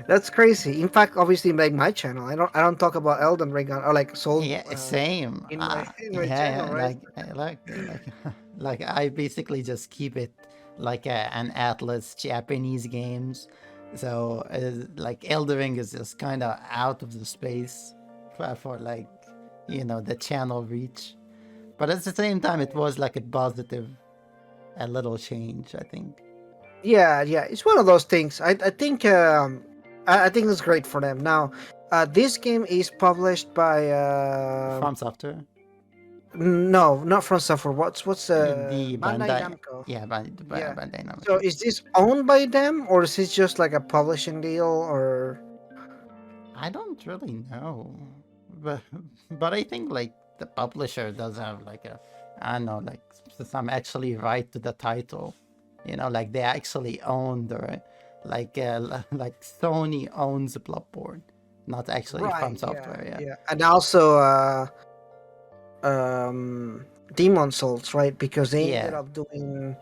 That's crazy. In fact, obviously, like my channel, I don't talk about Elden Ring or like Soul Yeah, same. in my in my Yeah, channel, yeah, right? like I basically just keep it like an atlas Japanese games. So like Elden Ring is just kind of out of the space for like the channel reach. But at the same time, it was like a positive, a little change, I think. Yeah, it's one of those things. I think it's great for them. Now, this game is published by From software, no, not from software. What's the Bandai Bandai, Namco? yeah, Yeah. Bandai So Namco. is this owned by them, or is this just like a publishing deal, or I don't really know, but but I think like the publisher does have like I don't know, like some actually right to the title. Like they actually own the like Sony owns Bloodborne, not actually from right? Yeah, software. Yeah, yeah, and also um, Demon Souls, right? Because they ended yeah, up doing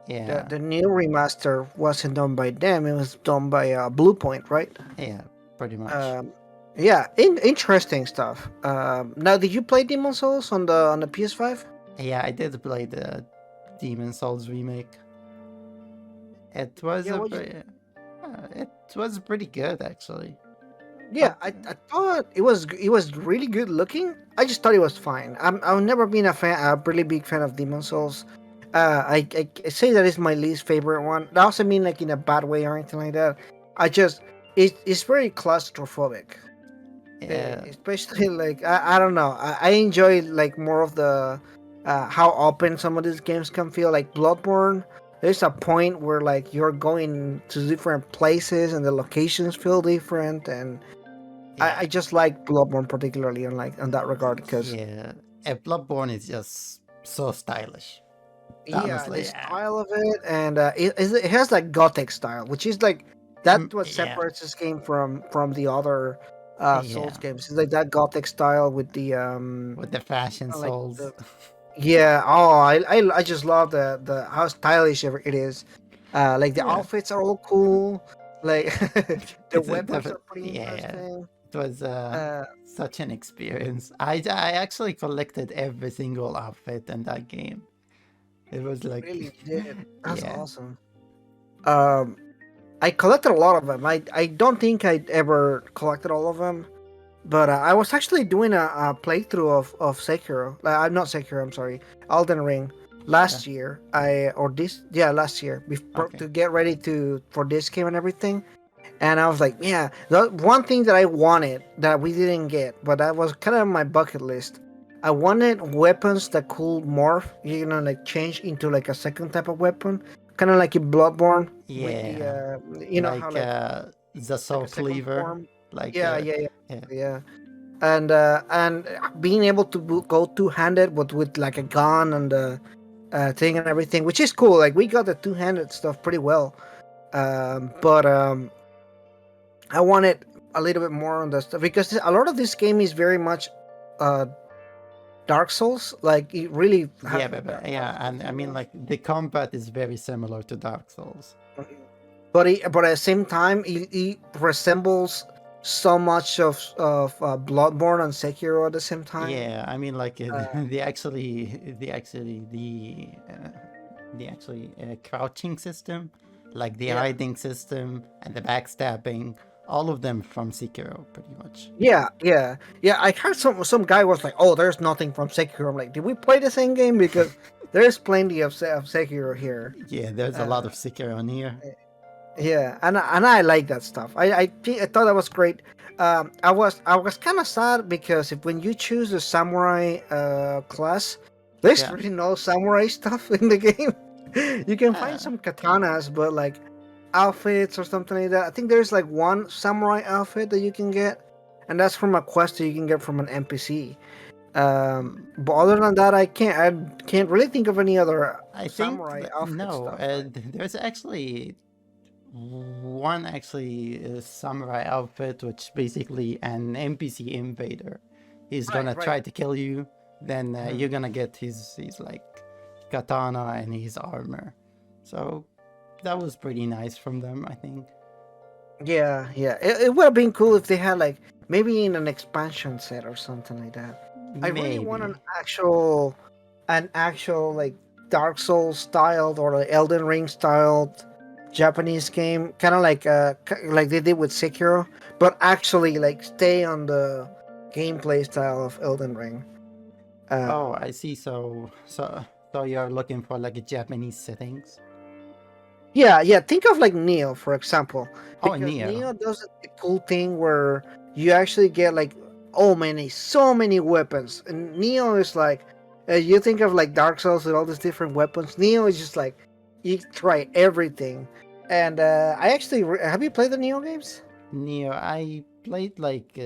the yeah, the new remaster wasn't done by them. It was done by Blue Point, right? yeah, pretty much. Um, yeah, interesting stuff. Now, did you play Demon Souls on the PS5? Yeah, I did play the Demon Souls remake. It was Yeah, a what you? it was pretty good actually, Yeah, but I thought it was really good looking. I just thought it was fine. I've never been a really big fan of Demon Souls. I say that is my least favorite one. That doesn't mean like in a bad way or anything like that. I just it's very claustrophobic. yeah, Especially like I don't know. I enjoy like more of the how open some of these games can feel. Like Bloodborne, there's a point where like you're going to different places and the locations feel different, and I yeah. just like Bloodborne particularly on like on that regard because Yeah, Bloodborne is just so stylish. yeah, the Honestly, yeah. style of it and it has like gothic style, which is like that what Yeah, separates this game from the other Souls yeah. games. It's like that gothic style with the With the fashion like souls. the yeah. Oh, I just love the how stylish it is. Like the Yeah. outfits are all cool. Like the It's a weapons are definite, pretty yeah. interesting. It was Uh, such an experience. I actually collected every single outfit in that game. It was like, really did. That's yeah. awesome. Um, I collected a lot of them. I don't think I ever collected all of them, but I was actually doing a playthrough of Sekiro. I'm not Sekiro. I'm sorry, Elden Ring. Yeah. Last year, last year, before, Okay. to get ready to for this game and everything. And I was like, yeah, the one thing that I wanted that we didn't get, but that was kind of on my bucket list. I wanted weapons that could morph, like change into like a second type of weapon, kind of like in Bloodborne with the, Yeah. how Like the like soul a second cleaver. form. Like, Yeah, yeah, yeah. yeah. And being able to go two handed, but with like a gun and the thing and everything, which is cool. Like we got the two handed stuff pretty well. But I wanted a little bit more on the stuff because a lot of this game is very much uh Dark Souls. Like it really Yeah, has like Dark yeah, Souls and I mean, feeling. like the combat is very similar to Dark Souls. Mhm. But at the same time, it resembles so much of Bloodborne and Sekiro at the same time. Yeah, I mean, like Uh, the actually crouching system, like the yeah, hiding system and the backstabbing, all of them from Sekiro, pretty much. yeah. I heard some guy was like, "Oh, there's nothing from Sekiro." I'm like, "Did we play the same game?" Because there's plenty of Sekiro here. Yeah, there's a lot Uh, of Sekiro in here. Yeah, and I like that stuff. I thought that was great. I was kind of sad because when you choose the samurai class, there's Yeah. really no samurai stuff in the game. You can find Uh, some katanas, but like outfits or something like that. I think there's like one samurai outfit that you can get, and that's from a quest that you can get from an NPC. mm, But other than that, I can't really think of any other I think samurai outfit no, stuff. Right? there's actually One actually is samurai outfit, which basically an NPC invader. He's gonna Right, right. try to kill you. Then Mhm. you're gonna get his like katana and his armor. So that was pretty nice from them, I think. Yeah, yeah. It would have been cool if they had like maybe in an expansion set or something like that. I really want Maybe. an actual like Dark Souls styled or like Elden Ring styled Japanese game, kind of like like they did with Sekiro, but actually like stay on the gameplay style of Elden Ring. Oh, Um, I see. So you're looking for like a Japanese settings. Yeah, yeah. Think of like Neo, for example, Oh, because Neo. Neo does a cool thing where you actually get like so many weapons, and Neo is like, you think of like Dark Souls with all these different weapons. Neo is just like you try everything, and I actually have you played the Neo games? Neo. I played like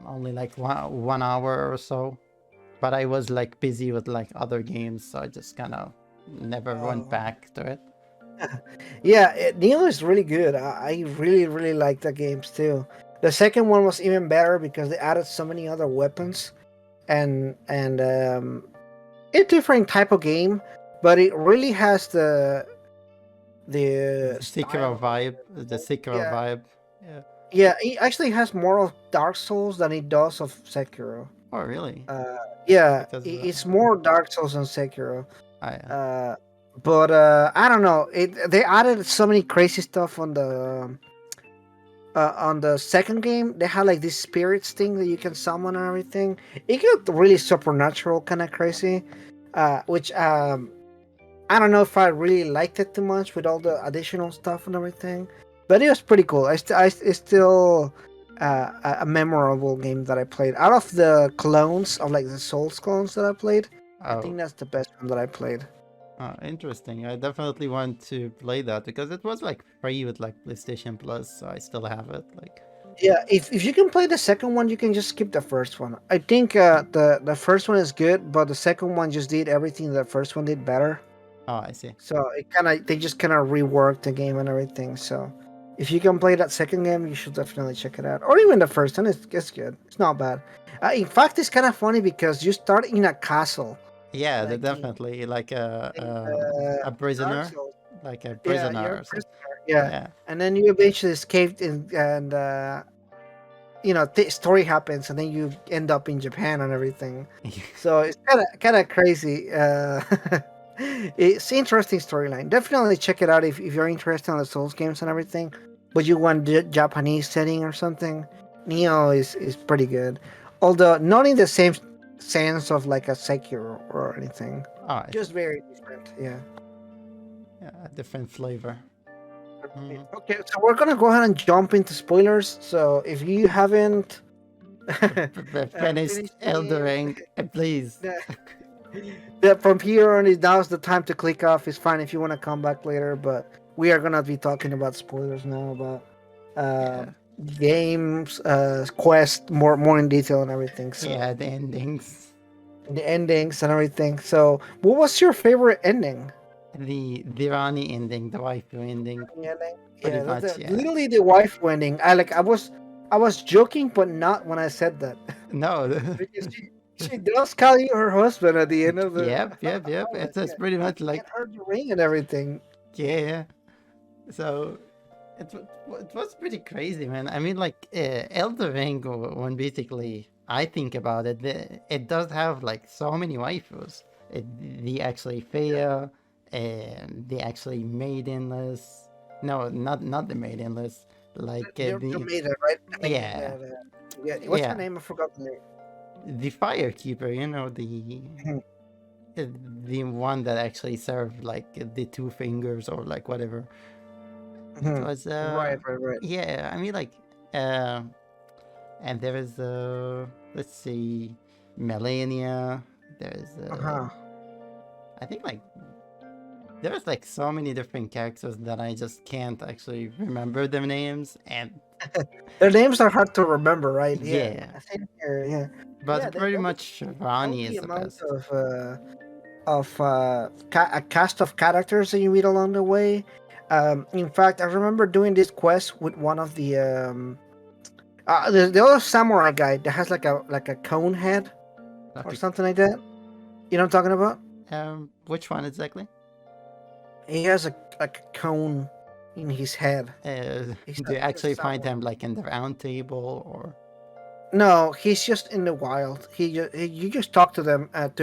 only like one hour or so, but I was like busy with like other games, so I just kind of never went Oh, back to it. yeah, Neo is really good. I really like the games too. The second one was even better because they added so many other weapons and a different type of game, but it really has the The Sekiro style. vibe, the Sekiro Yeah, vibe. Yeah. yeah. It actually has more of Dark Souls than it does of Sekiro. Oh, really? Uh, yeah, Because it's more Dark Souls than Sekiro. I Uh, but I don't know. They added so many crazy stuff on the second game. They had like this spirits thing that you can summon and everything. It got really supernatural, kind of crazy. Which I don't know if I really liked it too much with all the additional stuff and everything, but it was pretty cool. It's still a memorable game that I played. Out of the clones of like the Souls clones that I played, I oh, think that's the best one that I played. interesting. I definitely want to play that because it was like free with like PlayStation Plus, so I still have it. Like, Yeah, if you can play the second one, you can just skip the first one. I think the first one is good, but the second one just did everything the first one did better. oh, I see. So it kind of they just kind of reworked the game and everything. So if you can play that second game, you should definitely check it out. Or even the first one, it's good. It's not bad. In fact, it's kind of funny because you start in a castle, Yeah, like definitely like in a Dark prisoner, Souls. like a Yeah, prisoner you're a or something. prisoner. Yeah, Yeah. and then you eventually escaped, and story happens, and then you end up in Japan and everything. So it's kind of crazy. It's interesting storyline. Definitely check it out if you're interested in the Souls games and everything. But you want the Japanese setting or something. Neo is pretty good, although not in the same sense of like a Sekiro or anything. Oh, I see. Just very different. Yeah. Yeah, a different flavor. Mhm. Okay, so we're gonna go ahead and jump into spoilers. So if you haven't Finished finished the Elden game, Ring, please. from here on, is now's the time to click off. It's fine if you want to come back later, but we are gonna be talking about spoilers now about uh, Yeah, games, quest, more in detail and everything. So yeah, the endings. the endings and everything. So, what was your favorite ending? The Rani ending, the waifu ending, Ending? pretty Yeah, much. Yeah. literally the wife ending. I was joking, but not when I said that No. because she does call you her husband at the end of the. Yep. Oh, It's yeah, pretty much get like, her the ring and everything. yeah. So it was pretty crazy, man. I mean, like Elden Ring, when basically I think about it, it does have like so many waifus. The actually Fea, and the actually maidenless. No, not the maidenless. Like You the made it right. Like yeah yeah. What's her yeah name? I forgot the name. the firekeeper. You know Mhm, uh, the one that actually served like the two fingers or like whatever. It mhm. was Right. yeah. I mean like uh and there is let's see, Melania. There's Uh huh. I think like there's like so many different characters that I just can't actually remember their names. And Their names are hard to remember, right? Yeah. yeah, I think yeah. Yeah. but pretty That was much Ronnie the is the amount best. of a cast of characters that you meet along the way. In fact, I remember doing this quest with one of the other samurai guy that has like a cone head or Okay. something like that. You know what I'm talking about? Which one exactly? He has a like a cone in his head. Do you He's a actually find samurai. him like in the round table or? No, he's just in the wild. You just talk to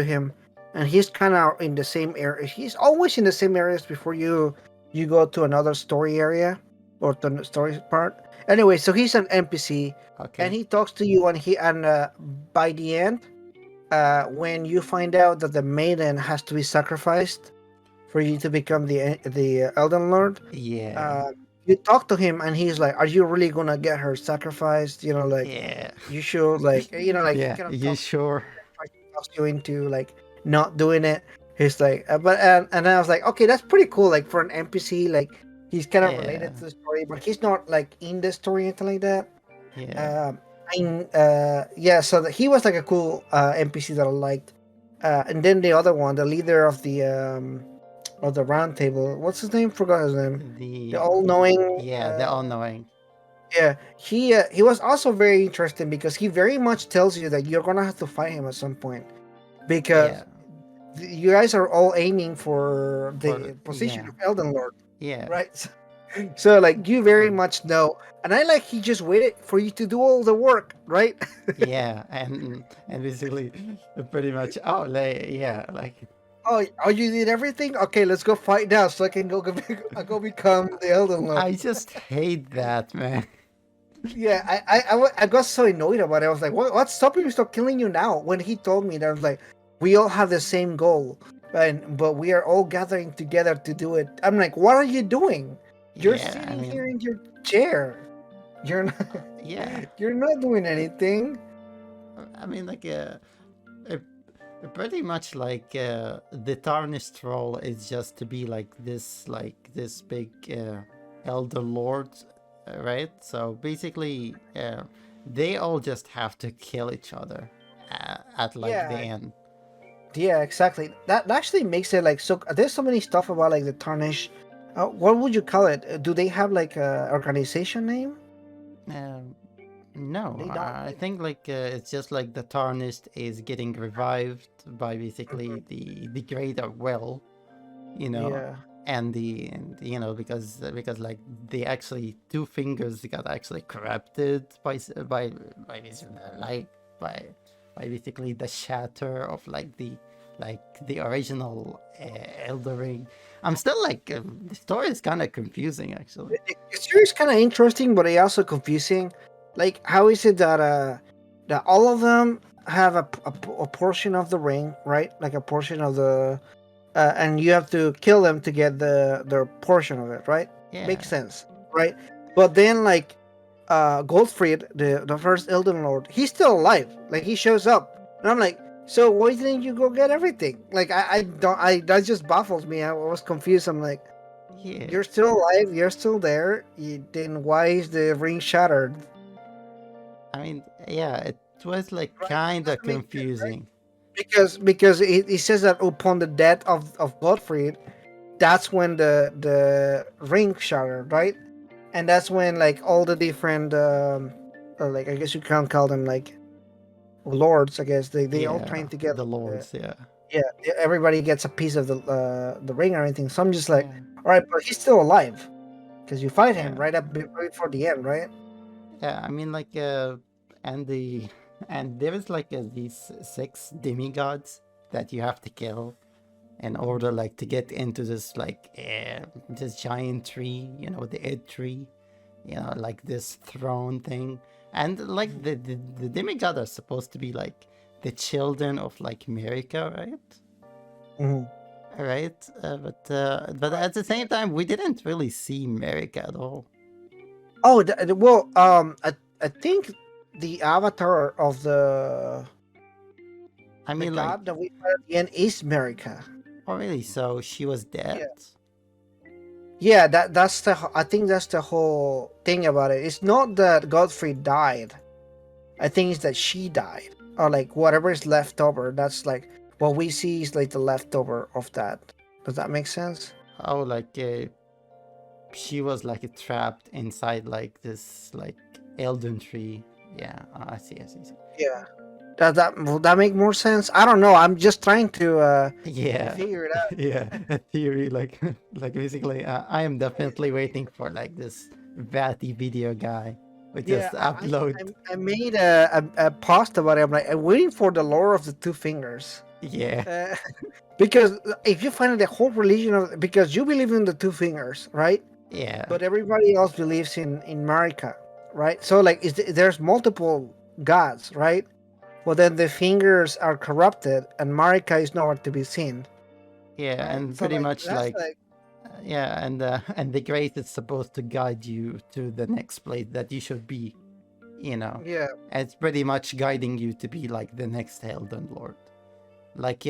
him, and he's kind of in the same area. He's always in the same areas before you go to another story area or to the story part. Anyway, so he's an NPC, and Okay. he talks to you, and by the end, when you find out that the maiden has to be sacrificed for you to become the Elden Lord, Yeah. uh, you talk to him, and he's like, "Are you really gonna get her sacrificed? You know, like." Yeah. You should like he Yeah. kind of You sure? tries to talk you into like not doing it. He's like, and I was like, okay, that's pretty cool. Like for an NPC, like he's kind of Yeah. related to the story, but he's not like in the story or anything like that. Yeah. Um, yeah, so he was like a cool NPC that I liked. And then the other one, the leader of the round table, what's his name? Forgot his name. The The all-knowing. Yeah, the all-knowing. Yeah, he was also very interesting because he very much tells you that you're gonna have to fight him at some point Yeah. because you guys are all aiming for For the position yeah. of Elden Lord, Yeah. right? So like you very And much know, and I like he just waited for you to do all the work, right? yeah, and basically pretty much like Oh, you did everything. Okay, let's go fight now, so I can I go become the Elden Lord. I just hate that, man. Yeah, I got so annoyed about it. I was like, what's stopping me from killing you now? When he told me that, I was like, we all have the same goal, but we are all gathering together to do it. I'm like, what are you doing? You're Yeah, I sitting here mean, in your chair. You're not, yeah. you're not doing anything. I mean, uh, pretty much like the tarnished role is just to be like this big elder lord, right? So basically, they all just have to kill each other at like the Yeah, end. yeah, exactly. That actually makes it like so. There's so many stuff about like the tarnish. What would you call it? Do they have like a organization name? Um, no, They don't. I think it's just like the tarnished is getting revived by basically the greater will, you know, Yeah. and because like the actually two fingers got actually corrupted by this like by by basically the shatter of like the original Elden Ring. I'm still like the story is kind of confusing actually. The series kind of interesting, but it also confusing. Like, how is it that all of them have a portion of the ring, right? Like a portion of the, and you have to kill them to get their portion of it, right? Makes Yeah, sense, right? But then like, Goldfried, the first Elden Lord, he's still alive. Like he shows up, and I'm like, so why didn't you go get everything? Like I don't I that just baffles me. I was confused. I'm like, yeah. you're still alive. You're still there. Then why is the ring shattered? I mean, yeah, it was like Right? That kind of doesn't make sense, right? confusing. Because it says that upon the death of Gottfried, that's when the ring shattered, right? And that's when like all the different like I guess you can call them like lords. I guess they all Yeah, train together. the lords. Yeah, Yeah, everybody gets a piece of the ring or anything. So I'm just like, yeah, all right, but he's still alive because you fight him yeah. right before the end, right? Yeah, I mean, and the and there is like these six demigods that you have to kill in order like to get into this this giant tree, the Ed tree, like this throne thing, and like the demigod are supposed to be like the children of like America, right? Mm-hmm. Right, but at the same time, we didn't really see America at all. Oh, well, I think the avatar of I the mean, like, god that we fight at the end is America. oh really? So she was dead? Yeah, yeah. I think that's the whole thing about it. It's not that Godfrey died. I think it's that she died, or like whatever is left over. That's like what we see is like the leftover of that. Does that make sense? Oh, like, she was like trapped inside like this like Elden tree. Yeah, I see, I see, I see. Yeah. Would that make more sense? I don't know. I'm just trying to Yeah, figure it out. yeah. A theory like like basically, I am definitely waiting for like this Vatty video guy who Yeah, just upload. I made a post about it. I'm waiting for the lore of the two fingers. Yeah, Uh, because if you find the whole religion of, because you believe in the two fingers, right? yeah, But everybody else believes in Marika, right? So like, there's multiple gods, right? Well, then the fingers are corrupted, and Marika is nowhere to be seen, yeah, right? and So pretty like, much that's like like, yeah, and the grace is supposed to guide you to the next place that you should be, you know. yeah, It's pretty much guiding you to be like the next Elden Lord. Like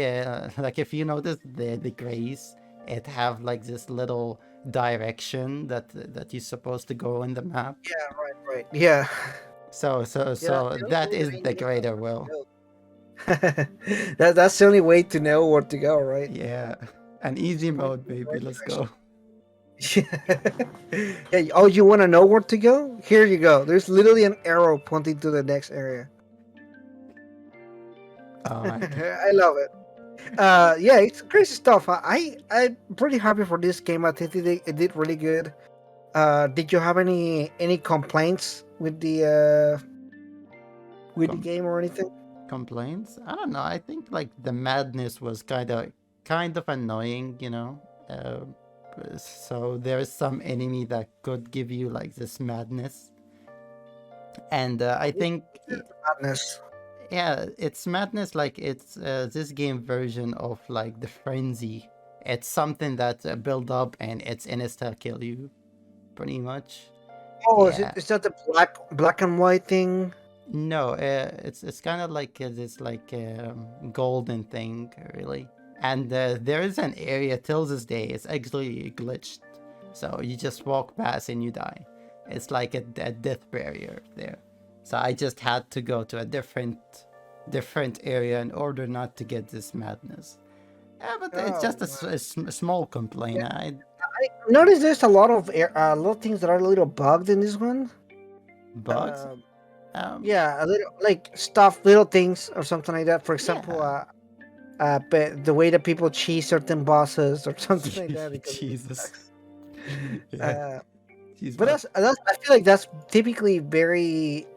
like if you notice the grace, it have like this little direction that you're supposed to go in the map. yeah, right, yeah, yeah. So The that only way is you the know greater where will. to go. That's the only way to know where to go, right? Yeah, an easy Point mode, in the baby. right Let's direction. go. Yeah. Oh, you want to know where to go? Here you go. There's literally an arrow pointing to the next area. Oh my god. I love it. Yeah, it's crazy stuff. I'm pretty happy for this game. I think it did really good. Did you have any complaints with the Com- game or anything? complaints? I don't know. I think like the madness was kind of annoying, you know. Uh, so there's some enemy that could give you like this madness, and I think Madness. yeah, it's madness. Like it's this game version of like the frenzy. It's something that build up and it's insta kill you, pretty much. Oh, Yeah. is that the black and white thing? No, it's kind of like this like golden thing, really. And there is an area till this day. It's actually glitched, so you just walk past and you die. It's like a death barrier there. So I just had to go to a different area in order not to get this madness. Yeah, but it's Oh, just a small complaint. yeah. I noticed there's a lot of things that are a little bugged in this one. Bugs. Um, Um, yeah, a little like stuff, little things or something like that. For example, yeah. but the way that people cheese certain bosses or something like that because it Jesus. sucks. Yeah. Uh, Jeez, but but that's I feel like that's typically very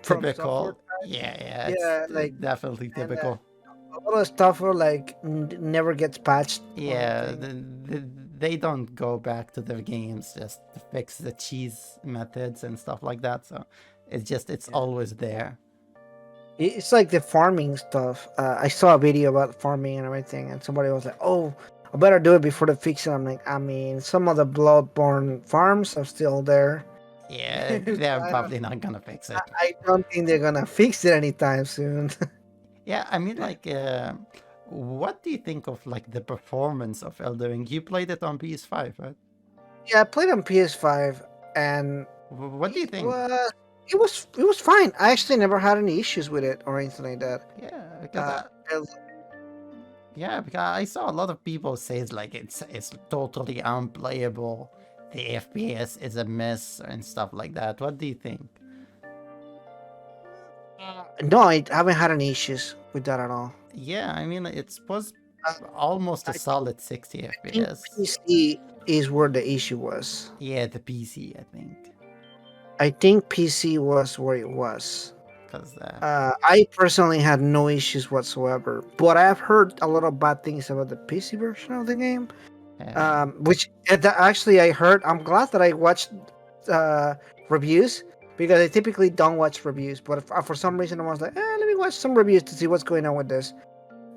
from software. typical. Yeah, yeah, it's Yeah, like definitely and typical. a lot of stuff are like never gets patched or Yeah, anything. they don't go back to their games just to fix the cheese methods and stuff like that. So it's Yeah. always there. It's like the farming stuff. I saw a video about farming and everything, and somebody was like, "Oh, I better do it before they fix it." I'm like, I mean, some of the Bloodborne farms are still there. Yeah, So they're probably not gonna fix it. I don't think they're gonna fix it anytime soon. Yeah, I mean, like, what do you think of like the performance of Elden Ring? You played it on PS5, right? Yeah, I played on PS5, and What do you it think? was it was fine. I actually never had any issues with it or anything like that. Yeah, because Uh, el- yeah, because I saw a lot of people say it's like it's totally unplayable. The FPS is a mess and stuff like that. What do you think? no, I haven't had any issues with that at all. Yeah, I mean it was Uh, almost a I solid 60 think FPS. PC is where the issue was. Yeah, the PC, I think, I think PC was where it was. because I personally had no issues whatsoever, but I've heard a lot of bad things about the PC version of the game. uh, Which actually I heard. I'm glad that I watched reviews because I typically don't watch reviews, but for some reason I was like, let me watch some reviews to see what's going on with this.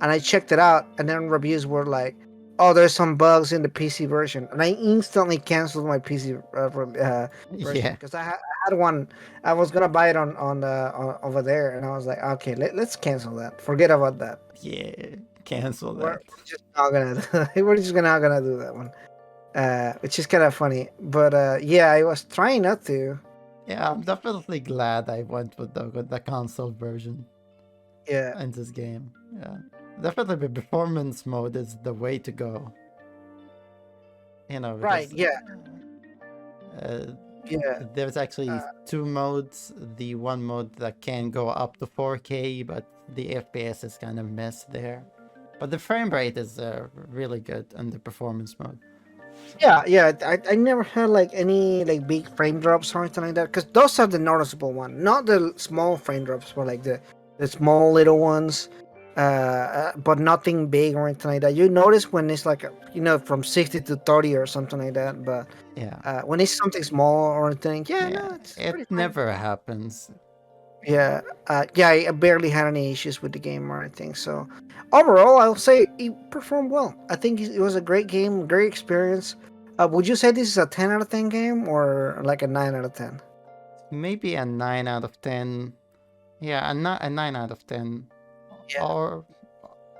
And I checked it out, and then reviews were like, "Oh, there's some bugs in the PC version," and I instantly canceled my PC version yeah, because I had one. I was gonna buy it on over there, and I was like, "Okay, let's cancel that. Forget about that. yeah, cancel We're that. just not gonna we're just not gonna do that one." Which is kind of funny, but yeah, I was trying not to. Yeah, I'm definitely glad I went with the console version Yeah, in this game. Yeah, definitely the performance mode is the way to go. You know, right. because Yeah, Uh, Yeah. there's actually Uh, two modes. The one mode that can go up to 4K, but the FPS is kind of messed there. But the frame rate is really good on the performance mode. So, yeah. I never had like any like big frame drops or anything like that because those are the noticeable one, not the small frame drops, but like the small little ones. But nothing big or anything like that. You notice when it's like from 60 to 30 or something like that. But yeah, when it's something small or anything, yeah, yeah, no, it's it pretty fine. never happens. Yeah, yeah, I barely had any issues with the game or anything. So overall, I'll say it performed well. I think it was a great game, great experience. Would you say this is a 10 out of 10 game or like a 9 out of 10? Maybe a 9 out of 10. Yeah, a 9 out of 10. Yeah, Or,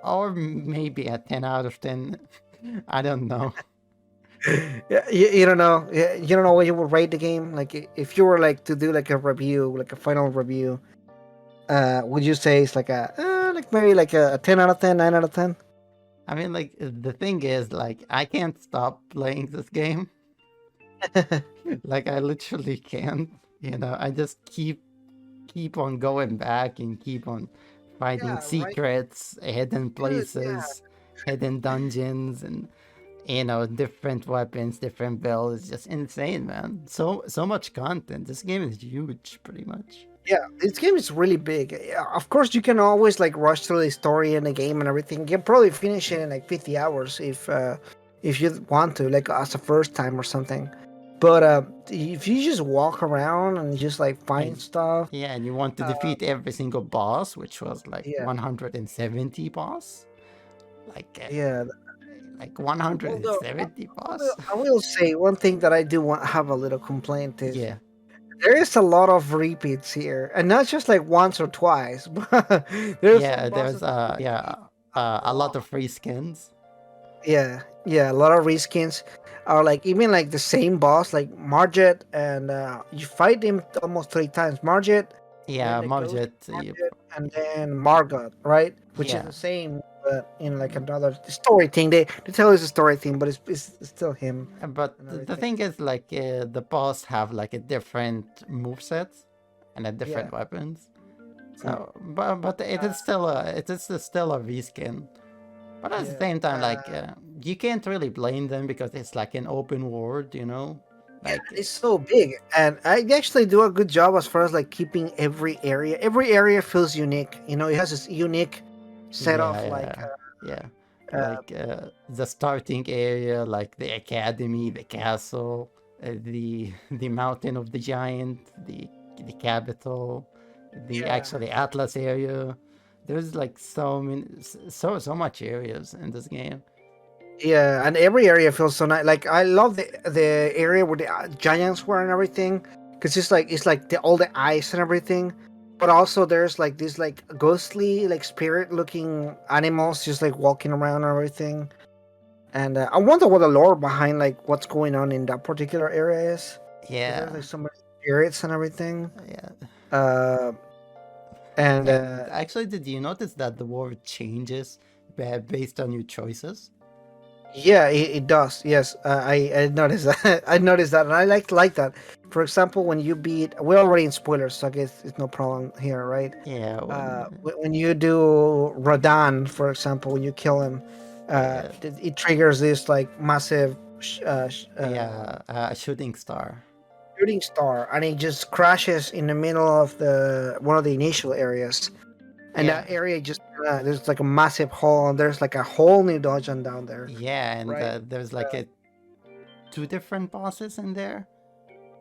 or maybe a 10 out of 10. I don't know. yeah, you don't know. Yeah, you don't know what you would rate the game. Like if you were like to do like a review, like a final review, would you say it's like like maybe like a 10 out of 10, 9 out of 10? I mean, like, the thing is, like, I can't stop playing this game. Like, I literally can't. I just keep on going back and keep on finding Yeah, right, secrets, hidden dude. Yeah, places, hidden dungeons, and different weapons, different builds. It's just insane, man. So much content. This game is huge, pretty much. yeah, this game is really big. Yeah, of course, you can always like rush through the story and the game and everything. You can probably finish it in like 50 hours if you want to, like as a first time or something. But if you just walk around and just like find And stuff, yeah, and you want to uh, defeat every single boss, which was like yeah, 170 boss, like uh, yeah. like Although 170 boss. I will say one thing that I do want have a little complaint is Yeah, there is a lot of repeats here, and not just like once or twice, but there's yeah. some There's bosses that yeah, repeat a a lot lot. of free skins. Yeah, yeah, a lot of reskins are like even like the same boss, like Margit, and you fight him almost 3 times. Margit, then Yeah, the ghost Margit. Yep. Margit, and then Margot, right? Which is Yeah, the same, but in like another story thing. They tell us a story thing, but it's still him but and the everything. thing is, like, the boss have like a different moveset and a Yeah. different weapons. Mm. So, but it is still a reskin. But at the Yeah. same time, like, you can't really blame them because it's like an open world. Yeah, Like, it's so big, and I actually do a good job as far as like keeping every area. Every area feels unique. It has this unique set yeah, of like yeah, yeah. uh, Like, the starting area, like the academy, the castle, the mountain of the giant, the capital, the yeah, actually Atlas area. There's like so many, so much areas in this game. yeah, and every area feels so nice. Like I love the area where the giants were and everything, because it's like all the ice and everything. But also there's like these like ghostly like spirit looking animals just like walking around and everything. And I wonder what the lore behind like what's going on in that particular area is, because there's Yeah, like so many spirits and everything. yeah. Uh, and And actually, did you notice that the world changes based on your choices? yeah, it does. Yes, I noticed that. I noticed that, and I like that. For example, when you beat, we're already in spoilers, so I guess it's no problem here, right? Yeah, When you do Rodan, for example, when you kill him, yeah, it triggers this like massive yeah, shooting star. shooting star, and it just crashes in the middle of the one of the initial areas, and Yeah, that area just there's like a massive hole, and there's like a whole new dungeon down there, yeah, and right? there's like two different bosses in there.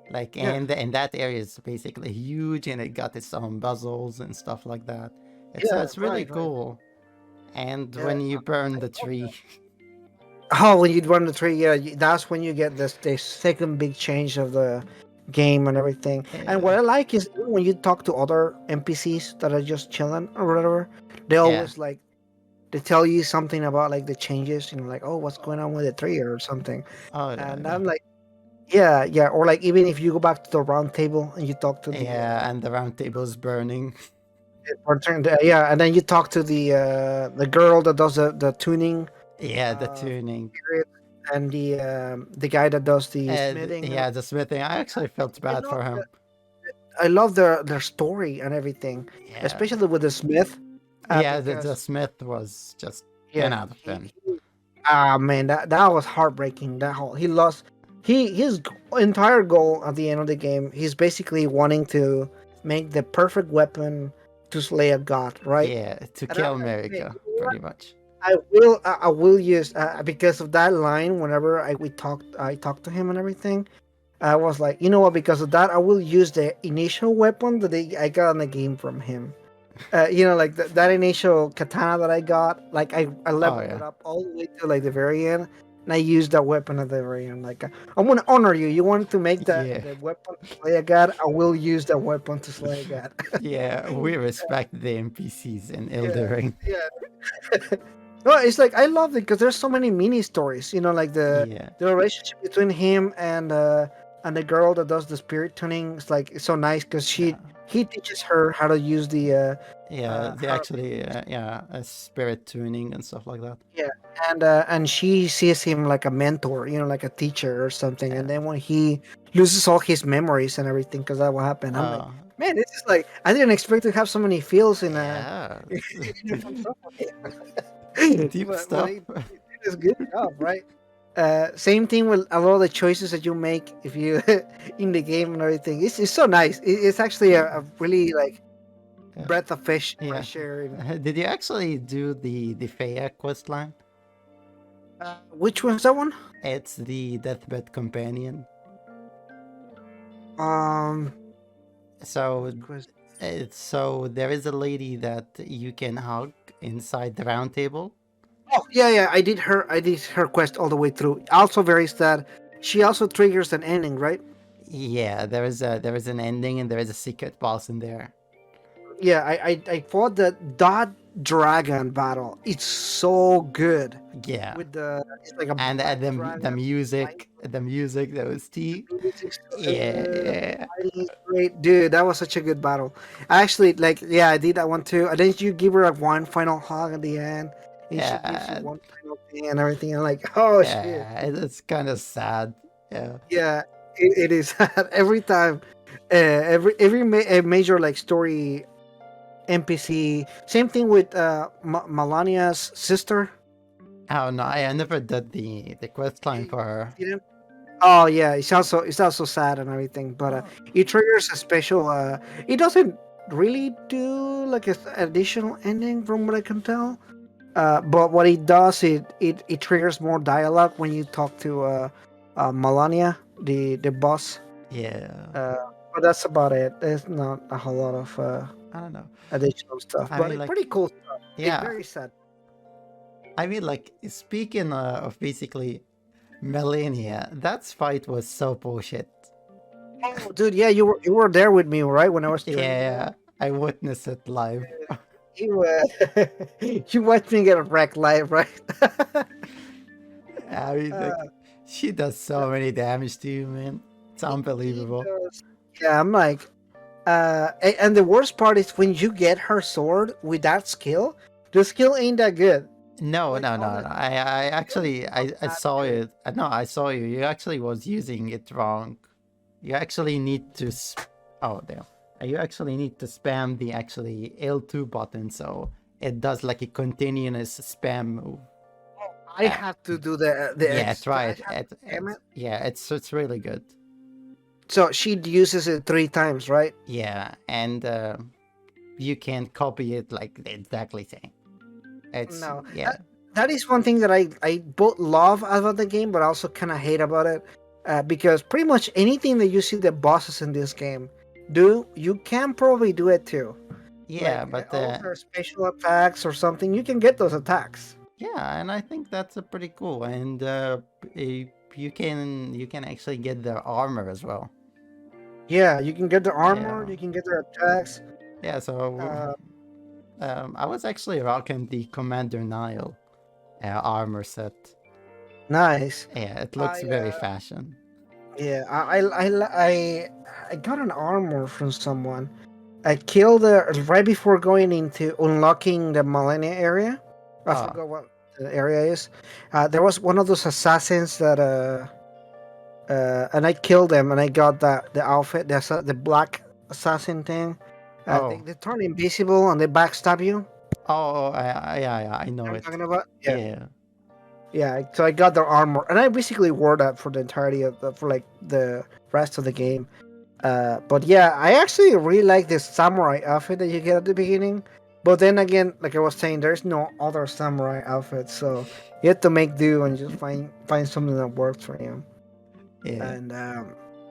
Like, Yeah, and that area is basically huge, and it got its own puzzles and stuff like that. yeah, It's really right. cool. And Yeah, when you burn I the love tree, that. Oh, when you run the tree, yeah, that's when you get this second big change of the game and everything. And what yeah, I like is when you talk to other NPCs that are just chilling or whatever, they yeah, always like they tell you something about like the changes, like oh, what's going on with the tree or something. oh And yeah, I'm like, yeah, yeah. Or like even if you go back to the round table and you talk to the yeah, and the round table's burning. yeah, and then you talk to the girl that does the tuning Yeah, the uh tuning. spirit, the guy that does the smithing. Yeah, the smithing. I actually felt I bad love for him. I love their story and everything, Yeah, especially with the Smith, yeah. The because Smith was just 10 yeah, out of 10. ah man, that was heartbreaking. That whole he lost, his entire goal at the end of the game, he's basically wanting to make the perfect weapon to slay a god, right? Yeah, to And I'm kill like, man, America, you know what? pretty much. I will use because of that line. Whenever I talked to him and everything. I was like, you know what? Because of that, I will use the initial weapon that I got in the game from him. Like that initial katana that I got, like I Oh leveled yeah, it up all the way to like the very end, and I used that weapon at the very end. Like I'm gonna honor you. You want to make yeah, the weapon to slay a god? I will use that weapon to slay a god. yeah. We respect the NPCs in Elden Yeah, Ring. yeah. No, it's like I love it because there's so many mini stories. Like Yeah, the relationship between him and the girl that does the spirit tuning. It's like it's so nice because yeah, he teaches her how to use the yeah. They how actually, spirit tuning and stuff like that. yeah, and she sees him like a mentor, like a teacher or something. And Yeah. then when he loses all his memories and everything, because that will happen, I'm like, Uh, man, this is like I didn't expect to have so many feels in a yeah. in a console game. Deep but stuff. it is good job, right? Same thing with a lot of the choices that you make if you in the game and everything. It's so nice. It's actually a really like Yeah. breath of Yeah. fresh air. Did you actually do the Feya quest line? Which one's that one? It's the deathbed companion. Um, So quest- so there is a lady that you can hug inside the round table. oh yeah. I did her quest all the way through. Also very sad. She also triggers an ending, right? Yeah, there is an ending and there is a secret boss in there. Yeah, I fought the dot dragon battle. It's so good Yeah, with the it's like a and black the dragon. music, the OST. Music's so Yeah, good. yeah, Fighting is great, dude. That was such a good battle. I actually like, yeah, I did that one too. And then you give her like one final hug at the end, and she gives you yeah, one final thing and everything. And like, oh shit, yeah. It's kind of sad. Yeah. yeah, it is every time. Every major like story NPC. Same thing with Melania's sister. Oh no, I never did the quest line for her. You Oh yeah, it's also sad and everything, but Oh, it triggers a special. It doesn't really do like an additional ending from what I can tell. But what it does, it triggers more dialogue when you talk to Melania, the boss. yeah. Uh, but that's about it. There's not a whole lot of I don't know. additional stuff, I but mean, like, pretty cool stuff. It's yeah. very sad. I mean, like, speaking of basically Melania, that fight was so bullshit. Oh, dude, yeah, you were there with me, right? When I was training Yeah, there. I witnessed it live. You you watched me get wrecked live, right? I mean, uh, like, she does so many damage to you, man. It's he unbelievable. does. Yeah, I'm like, and the worst part is when you get her sword with that skill, the skill ain't that good. No, Like no, all no, the no. I actually, not I that saw good. it. No, I saw you. You actually was using it wrong. You actually need to. Oh, damn. You actually need to spam the actually L2 button so it does like a continuous spam move. I Uh, have to do the yeah, extra. try I it. have to spam it. Yeah, it's really good. So she uses it 3 times, right? Yeah, and you can copy it like the exactly same. It's No, yeah, that is one thing that I both love about the game, but also kind of hate about it, because pretty much anything that you see the bosses in this game do, you can probably do it too. yeah, Like but all of their special attacks or something, you can get those attacks. yeah, and I think that's a pretty cool. And you can actually get their armor as well. Yeah, you can get their armor, Yeah, you can get their attacks. yeah. So Uh, I was actually rocking the Commander Nile armor set. nice. Yeah, it looks I very fashion. Yeah, I got an armor from someone. I killed right before going into unlocking the Millennia area. I Oh, forgot what the area is. There was one of those assassins that and I killed them, and I got the outfit, the black assassin thing. Oh, They turn invisible and they backstab you. oh, yeah, I You know know what I'm it. talking about? Yeah, Yeah, yeah. So I got their armor, and I basically wore that for the entirety of for like the rest of the game. But yeah, I actually really like this samurai outfit that you get at the beginning. But then again, like I was saying, there's no other samurai outfit, so you have to make do and just find something that works for you. yeah. And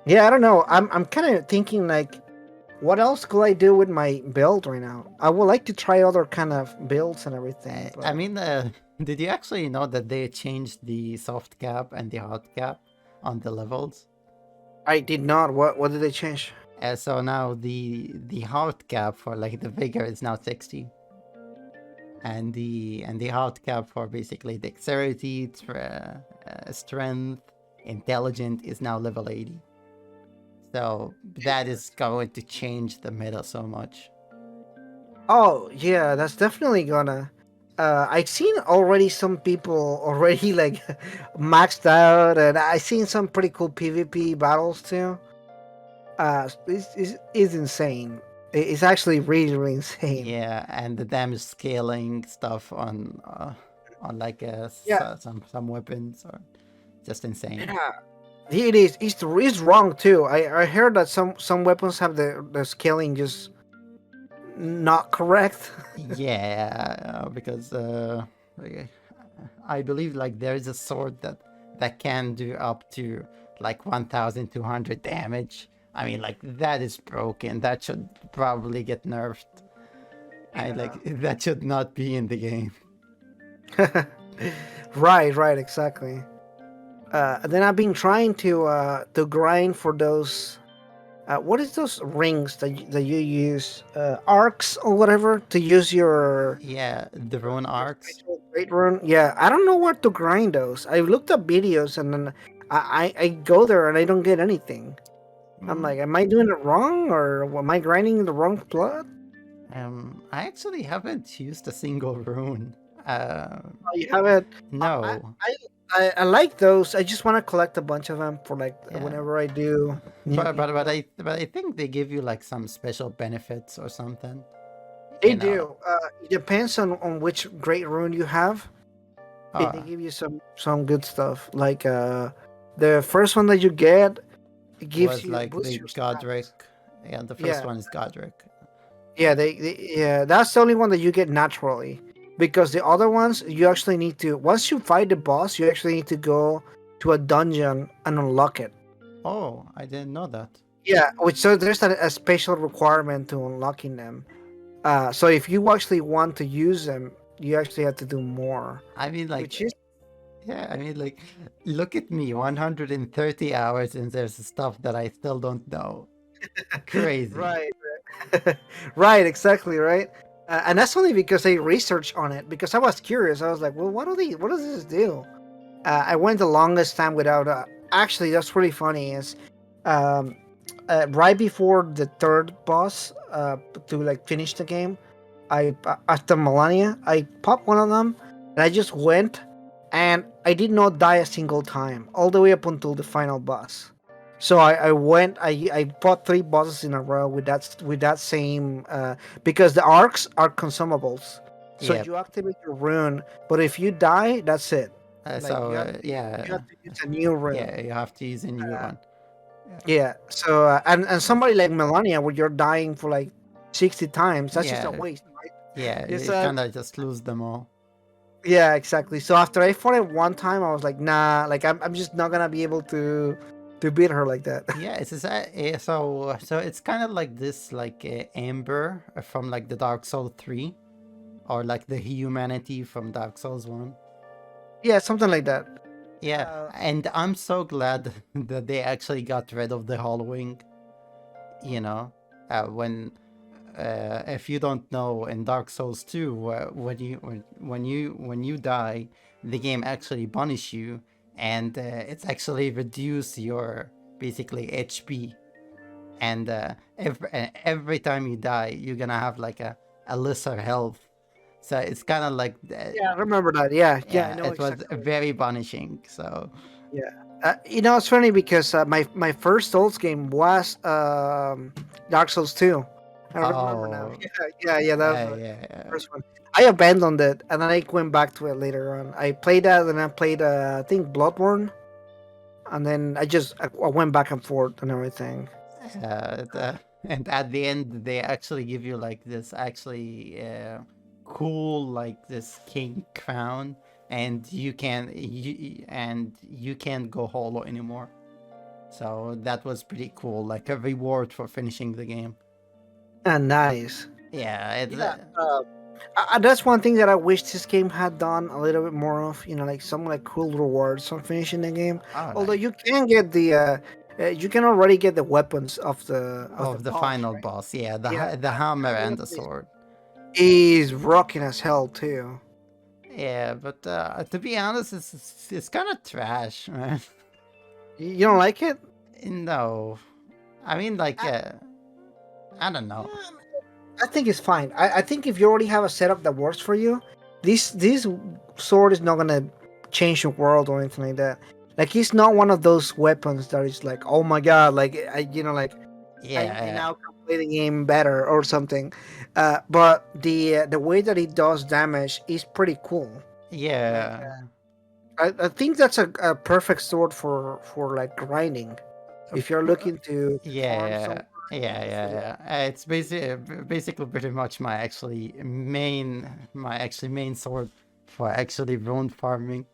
yeah, I don't know. I'm kind of thinking like, what else could I do with my build right now? I would like to try other kind of builds and everything, I but mean, did you actually know that they changed the soft cap and the hard cap on the levels? I did not. What did they change? So now the hard cap for like the vigor is now 60, and the hard cap for basically dexterity, strength, intelligent is now level 80. So that is going to change the meta so much. Oh yeah, that's definitely gonna. I've seen already some people already like maxed out, and I've seen some pretty cool PvP battles too. It's insane. It's actually really really insane. Yeah, and the damage scaling stuff on like Yeah, some weapons are just insane. yeah. It is. It's wrong too. I heard that some weapons have the scaling just not correct. Yeah, because I I believe like there is a sword that can do up to like 1,200 damage. I mean, like that is broken. That should probably get nerfed. I like Yeah. that should not be in the game. Right, exactly. Then I've been trying to grind for those. What is those rings that you use? Arcs or whatever to use Yeah, the rune your arcs. special great rune. Yeah, I don't know where to grind those. I looked up videos and then I go there and I don't get anything. I'm Mm, like, am I doing it wrong or am I grinding the wrong plot? I actually haven't used a single rune. Uh, Oh, you have it. I, no. I I like those. I just want to collect a bunch of them for like Yeah. whenever I do new But new but but plot. I think they give you like some special benefits or something. They You know. do. It depends on which great rune you have. They Oh, give you some good stuff. Like the first one that you get, it gives was you like boosts the your Godric. stats. Yeah, the first Yeah, one is Godric. yeah. Yeah. That's the only one that you get naturally, because the other ones you actually need to. Once you fight the boss, you actually need to go to a dungeon and unlock it. Oh, I didn't know that. Yeah, which so there's a special requirement to unlocking them. So if you actually want to use them, you actually have to do more, I mean, like, which is yeah, I mean, like, look at me, 130 hours, and there's stuff that I still don't know. Crazy. right, right, exactly, right. And that's only because I researched on it because I was curious. I was like, well, what does this do? I went the longest time without. Actually, that's really funny. Is um, right before the third boss to like finish the game, I after Melania, I popped one of them, and I just went, and I did not die a single time, all the way up until the final boss. So I went, I fought three bosses in a row with that same because the arcs are consumables. So Yep. you activate your rune, but if you die, that's it. Like you Yeah, have to use a new rune. yeah, you have to use a new one. Yeah, Yeah. So and somebody like Melania, where you're dying for like 60 times, that's just a yeah, waste, right? yeah, It's you kind of just lose them all. yeah, exactly. So after I fought it one time, I was like, nah, like I'm just not gonna be able to beat her like that. Yeah, so it's kind of like this like Amber from like the Dark Souls 3 or like the humanity from Dark Souls 1. Yeah, something like that. Yeah, Uh, and I'm so glad that they actually got rid of the hollowing, you know. When if you don't know, in Dark Souls 2, when you die, the game actually punish you, and it's actually reduce your basically HP, and every time you die, you're gonna have like a lesser health. So it's kind of like Yeah, I remember that. Yeah, yeah, I yeah, know it was exactly. very punishing. So Yeah. It's funny because my first Souls game was Dark Souls 2. I remember now. oh Yeah, that was yeah, the yeah, first one. I abandoned it and then I went back to it later on. I played that and I played I think Bloodborne, and then I went back and forth and everything. and at the end they actually give you like this actually cool like this king crown, and you can't go hollow anymore. So that was pretty cool, like a reward for finishing the game. And nice. Yeah, it's Yeah. That's one thing that I wish this game had done a little bit more of. Like some like cool rewards on finishing the game. all Although right. you can get you can already get the weapons of the Of the boss, final right? boss, yeah, Yeah, the hammer that and the weapon sword. is rocking as hell too. Yeah, but to be honest, it's kind of trash, man. You don't like it? No, I mean like I, I don't know. yeah, I think it's fine. I think if you already have a setup that works for you, this sword is not gonna change your world or anything like that. Like it's not one of those weapons that is like, oh my god, like like I Yeah, now can play the game better or something. But the way that it does damage is pretty cool. Like yeah, I think that's a perfect sword for like grinding. If you're looking to farm yeah, somewhere, it's really yeah. It's basically pretty much my actually main sword for actually rune farming.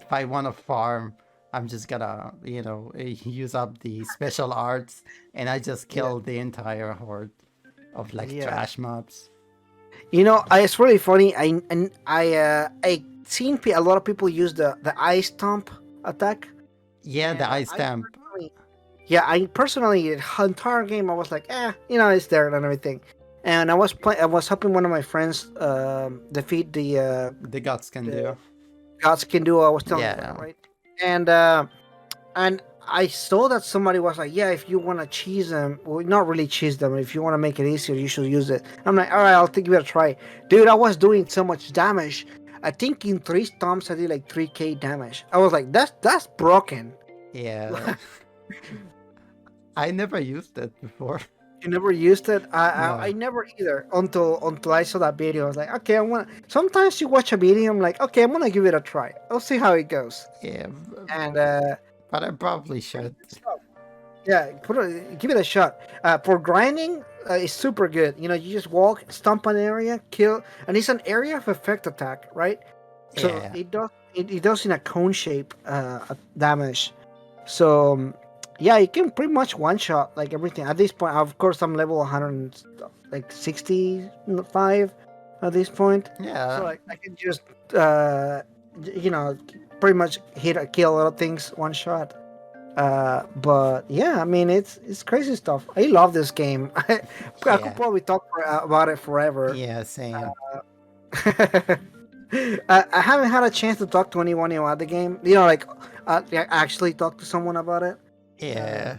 If I want to farm, I'm just gonna use up the special arts, and I just yeah, kill the entire horde of like yeah. trash mobs. It's really funny. I seen a lot of people use the ice stomp attack, Yeah, the and ice stamp. I personally the entire game I was like, it's there and everything. And I was helping one of my friends defeat The gods can the do. gods can do. I was telling you about, Yeah, right? And and I saw that somebody was like, yeah, if you want to cheese them, well, not really cheese them. If you want to make it easier, you should use it. I'm like, all right, I'll give it a try, dude. I was doing so much damage. I think in 3 stomps I did like 3k damage. I was like, that's broken. yeah. I never used it before. You never used it? I No. never either until I saw that video. I was like, okay, I want. Sometimes you watch a video, I'm like, okay, I'm gonna give it a try. I'll see how it goes. Yeah, And but I probably should. yeah, give it a shot. For grinding, it's super good. You just walk, stomp an area, kill, and it's an area of effect attack, right? So Yeah, it does in a cone shape damage. So yeah, you can pretty much one shot like everything. At this point, of course, I'm level 100 like 65 at this point. So yeah, like I can just uh you know pretty much kill a lot of things one shot. But yeah, I mean it's crazy stuff. I love this game. I could yeah, probably talk about it forever. yeah. Same. I haven't had a chance to talk to anyone about the game. Like actually talk to someone about it. Uh, Yeah,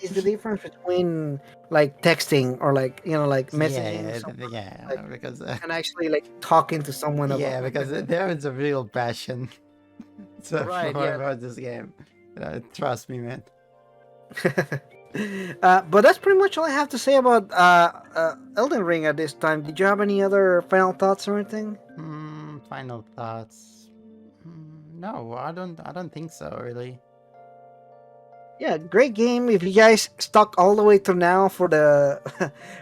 is the difference between like texting or like like yeah, messaging someone like yeah. Because and actually like talking to someone yeah, about because there is a real passion right, for yeah. about this game. Trust me, man. But that's pretty much all I have to say about Elden Ring at this time. Did you have any other final thoughts or anything? Final thoughts. No, I don't. I don't think so. Really. Yeah, great game. If you guys stuck all the way to now for the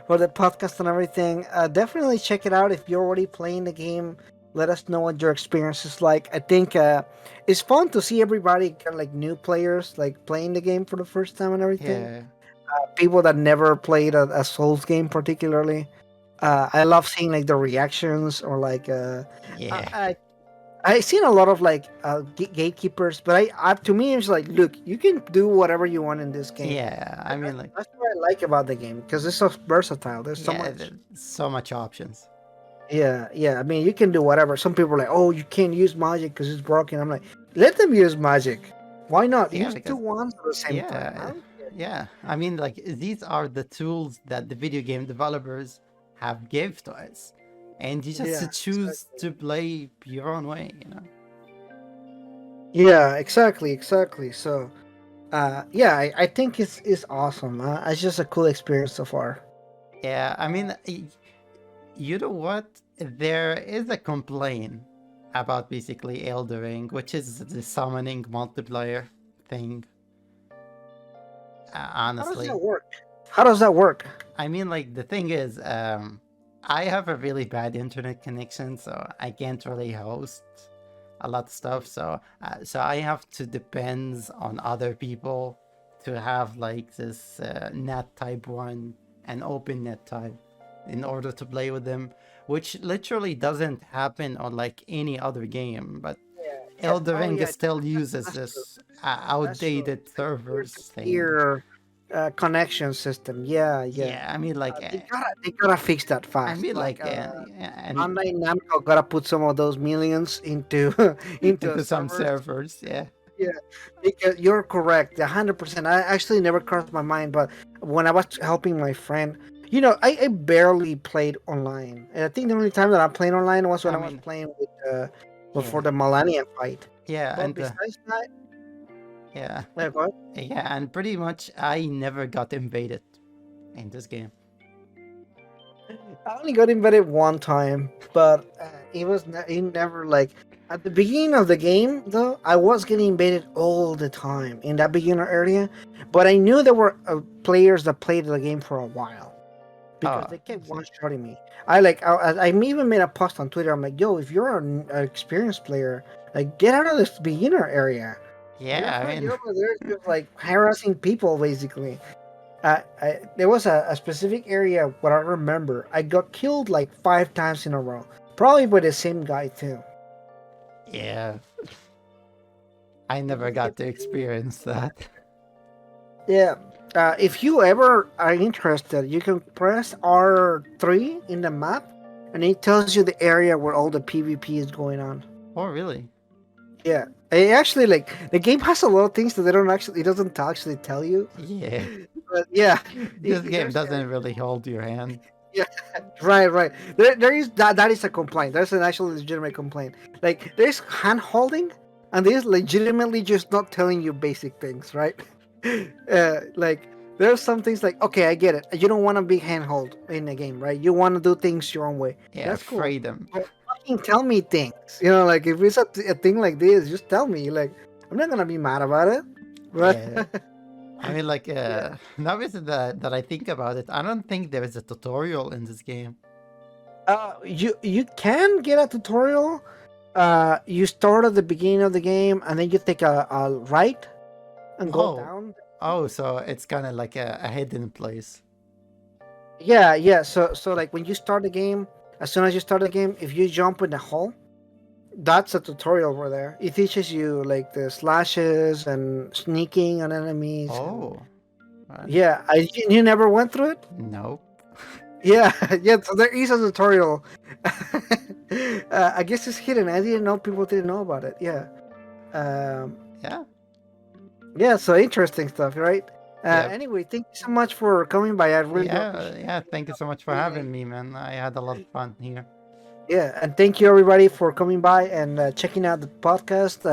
for the podcast and everything, definitely check it out. If you're already playing the game, let us know what your experience is like. I think it's fun to see everybody kind of like new players like playing the game for the first time and everything. Yeah. People that never played a Souls game, particularly. I love seeing like the reactions or like Yeah. I seen a lot of like gatekeepers, but to me it's like, look, you can do whatever you want in this game. Yeah. I mean, like, That's what I like about the game because it's so versatile. There's so yeah. much. There's so much options. Yeah. I mean, you can do whatever. Some people are like, oh, you can't use magic because it's broken. I'm like, let them use magic. Why not? Yeah, Use two because wands at the same time. I yeah, don't care. yeah. I mean, like these are the tools that the video game developers have gave to us. and you just Yeah, choose to play your own way, you know. yeah, exactly. So, yeah, I think it's awesome. It's just a cool experience so far. Yeah, I mean, you know what? There is a complaint about basically Elden Ring, which is the summoning multiplayer thing. How does that Honestly, work? How does that work? I mean, like the thing is, I have a really bad internet connection, so I can't really host a lot of stuff. So I have to depend on other people to have like this net type one and open net type in order to play with them, which literally doesn't happen on like any other game. But Yeah. Elden Oh Ring yeah, still uses that's true. this That's true. outdated Like clear, servers thing. clear connection system. Yeah, yeah. Yeah, I mean, like, They gotta fix that I fast. mean, Like like, and Bandai Namco gotta put some of those millions into into into some servers. servers, yeah. Yeah, because you're correct, 100%. I actually never crossed my mind, but when I was helping my friend, I barely played online. And I think the only time that I played online was when I I was mean, playing with yeah, before the Millennium fight. yeah, But besides that, yeah, go ahead. yeah, and pretty much I never got invaded in this game. I only got invited one time, but it never like at the beginning of the game though. I was getting invaded all the time in that beginner area, but I knew there were players that played the game for a while because Oh, they I kept see. one shotting me. I even made a post on Twitter. I'm like, yo, if you're an experienced player, like get out of this beginner area. Yeah, I mean, You're over there just like harassing people basically. There was a specific area where I remember I got killed like 5 times in a row, probably by the same guy too. yeah, I never got to experience that. Yeah. If you ever are interested, you can press R3 in the map, and it tells you the area where all the PvP is going on. Oh, really? Yeah. It actually like the game has a lot of things that they don't actually it doesn't actually tell you. Yeah, But yeah, this game there's doesn't really hold your hand. yeah, right. There is that is a complaint. There's an actual legitimate complaint. Like there's hand holding, and there's legitimately just not telling you basic things, right? Like there's some things like okay, I get it. You don't want to be handhold in a game, right? You want to do things your own way. Yeah, That's cool. freedom. But fucking tell me things. Like if it's a thing like this, just tell me. Like I'm not gonna be mad about it, right? Yeah. I mean, like, Yeah. now that I think about it, I don't think there is a tutorial in this game. You can get a tutorial. You start at the beginning of the game, and then you take a right and go Oh, down. oh, so it's kind of like a hidden place. Yeah. So like when you start the game, as soon as you start the game, if you jump in the hole, that's a tutorial over there. It teaches you like the slashes and sneaking on enemies. And Oh, right. yeah, you never went through it. Nope. Yeah, yeah. So there is a tutorial. I guess it's hidden. I didn't know people didn't know about it. Yeah. Um, Yeah. yeah. So interesting stuff, right? Yeah. Anyway, thank you so much for coming by. I really do Yeah. appreciate Yeah. Thank you so much for it. having me, man. I had a lot of fun here. Yeah, and thank you everybody for coming by and checking out the podcast.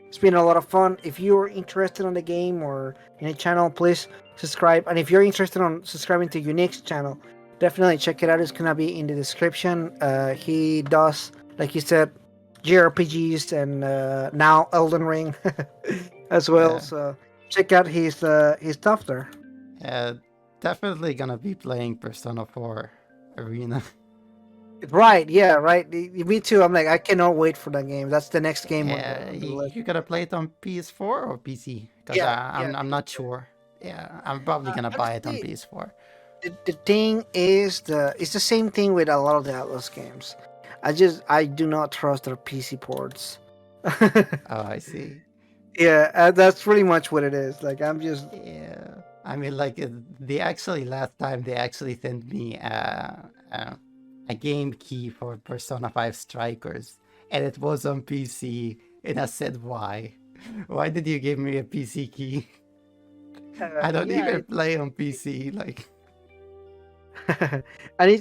It's been a lot of fun. If you're interested in the game or in a channel, please subscribe. And if you're interested on subscribing to Unique's channel, definitely check it out. It's gonna be in the description. He does, like you said, JRPGs and now Elden Ring as well. Yeah. So check out his stuff there. Yeah. Definitely gonna be playing Persona 4 Arena. Right, yeah, right. Me too. I'm like, I cannot wait for that game. That's the next game on Yeah. the list. You gonna play it on PS4 or PC? Because Yeah, I'm not sure. Yeah. I'm probably gonna buy it on Actually, PS4. the thing is it's the same thing with a lot of the Atlas games. I do not trust their PC ports. Oh, I see. Yeah, that's pretty much what it is. Like I'm just Yeah, I mean, like they actually last time they actually sent me a game key for Persona 5 Strikers, and it was on PC, and I said, "Why? Why did you give me a PC key? I don't yeah, even play on PC." Like, I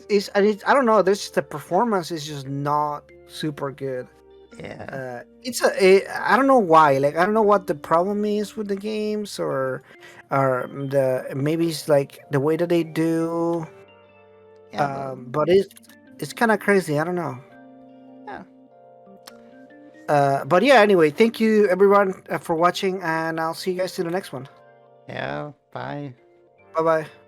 don't know. This the performance is just not super good. Yeah. I don't know why. Like I don't know what the problem is with the games, or the maybe it's like the way that they do. Yeah, but But it's kind of crazy. I don't know. yeah. But yeah. Anyway, thank you everyone for watching, and I'll see you guys in the next one. Yeah, bye. Bye bye.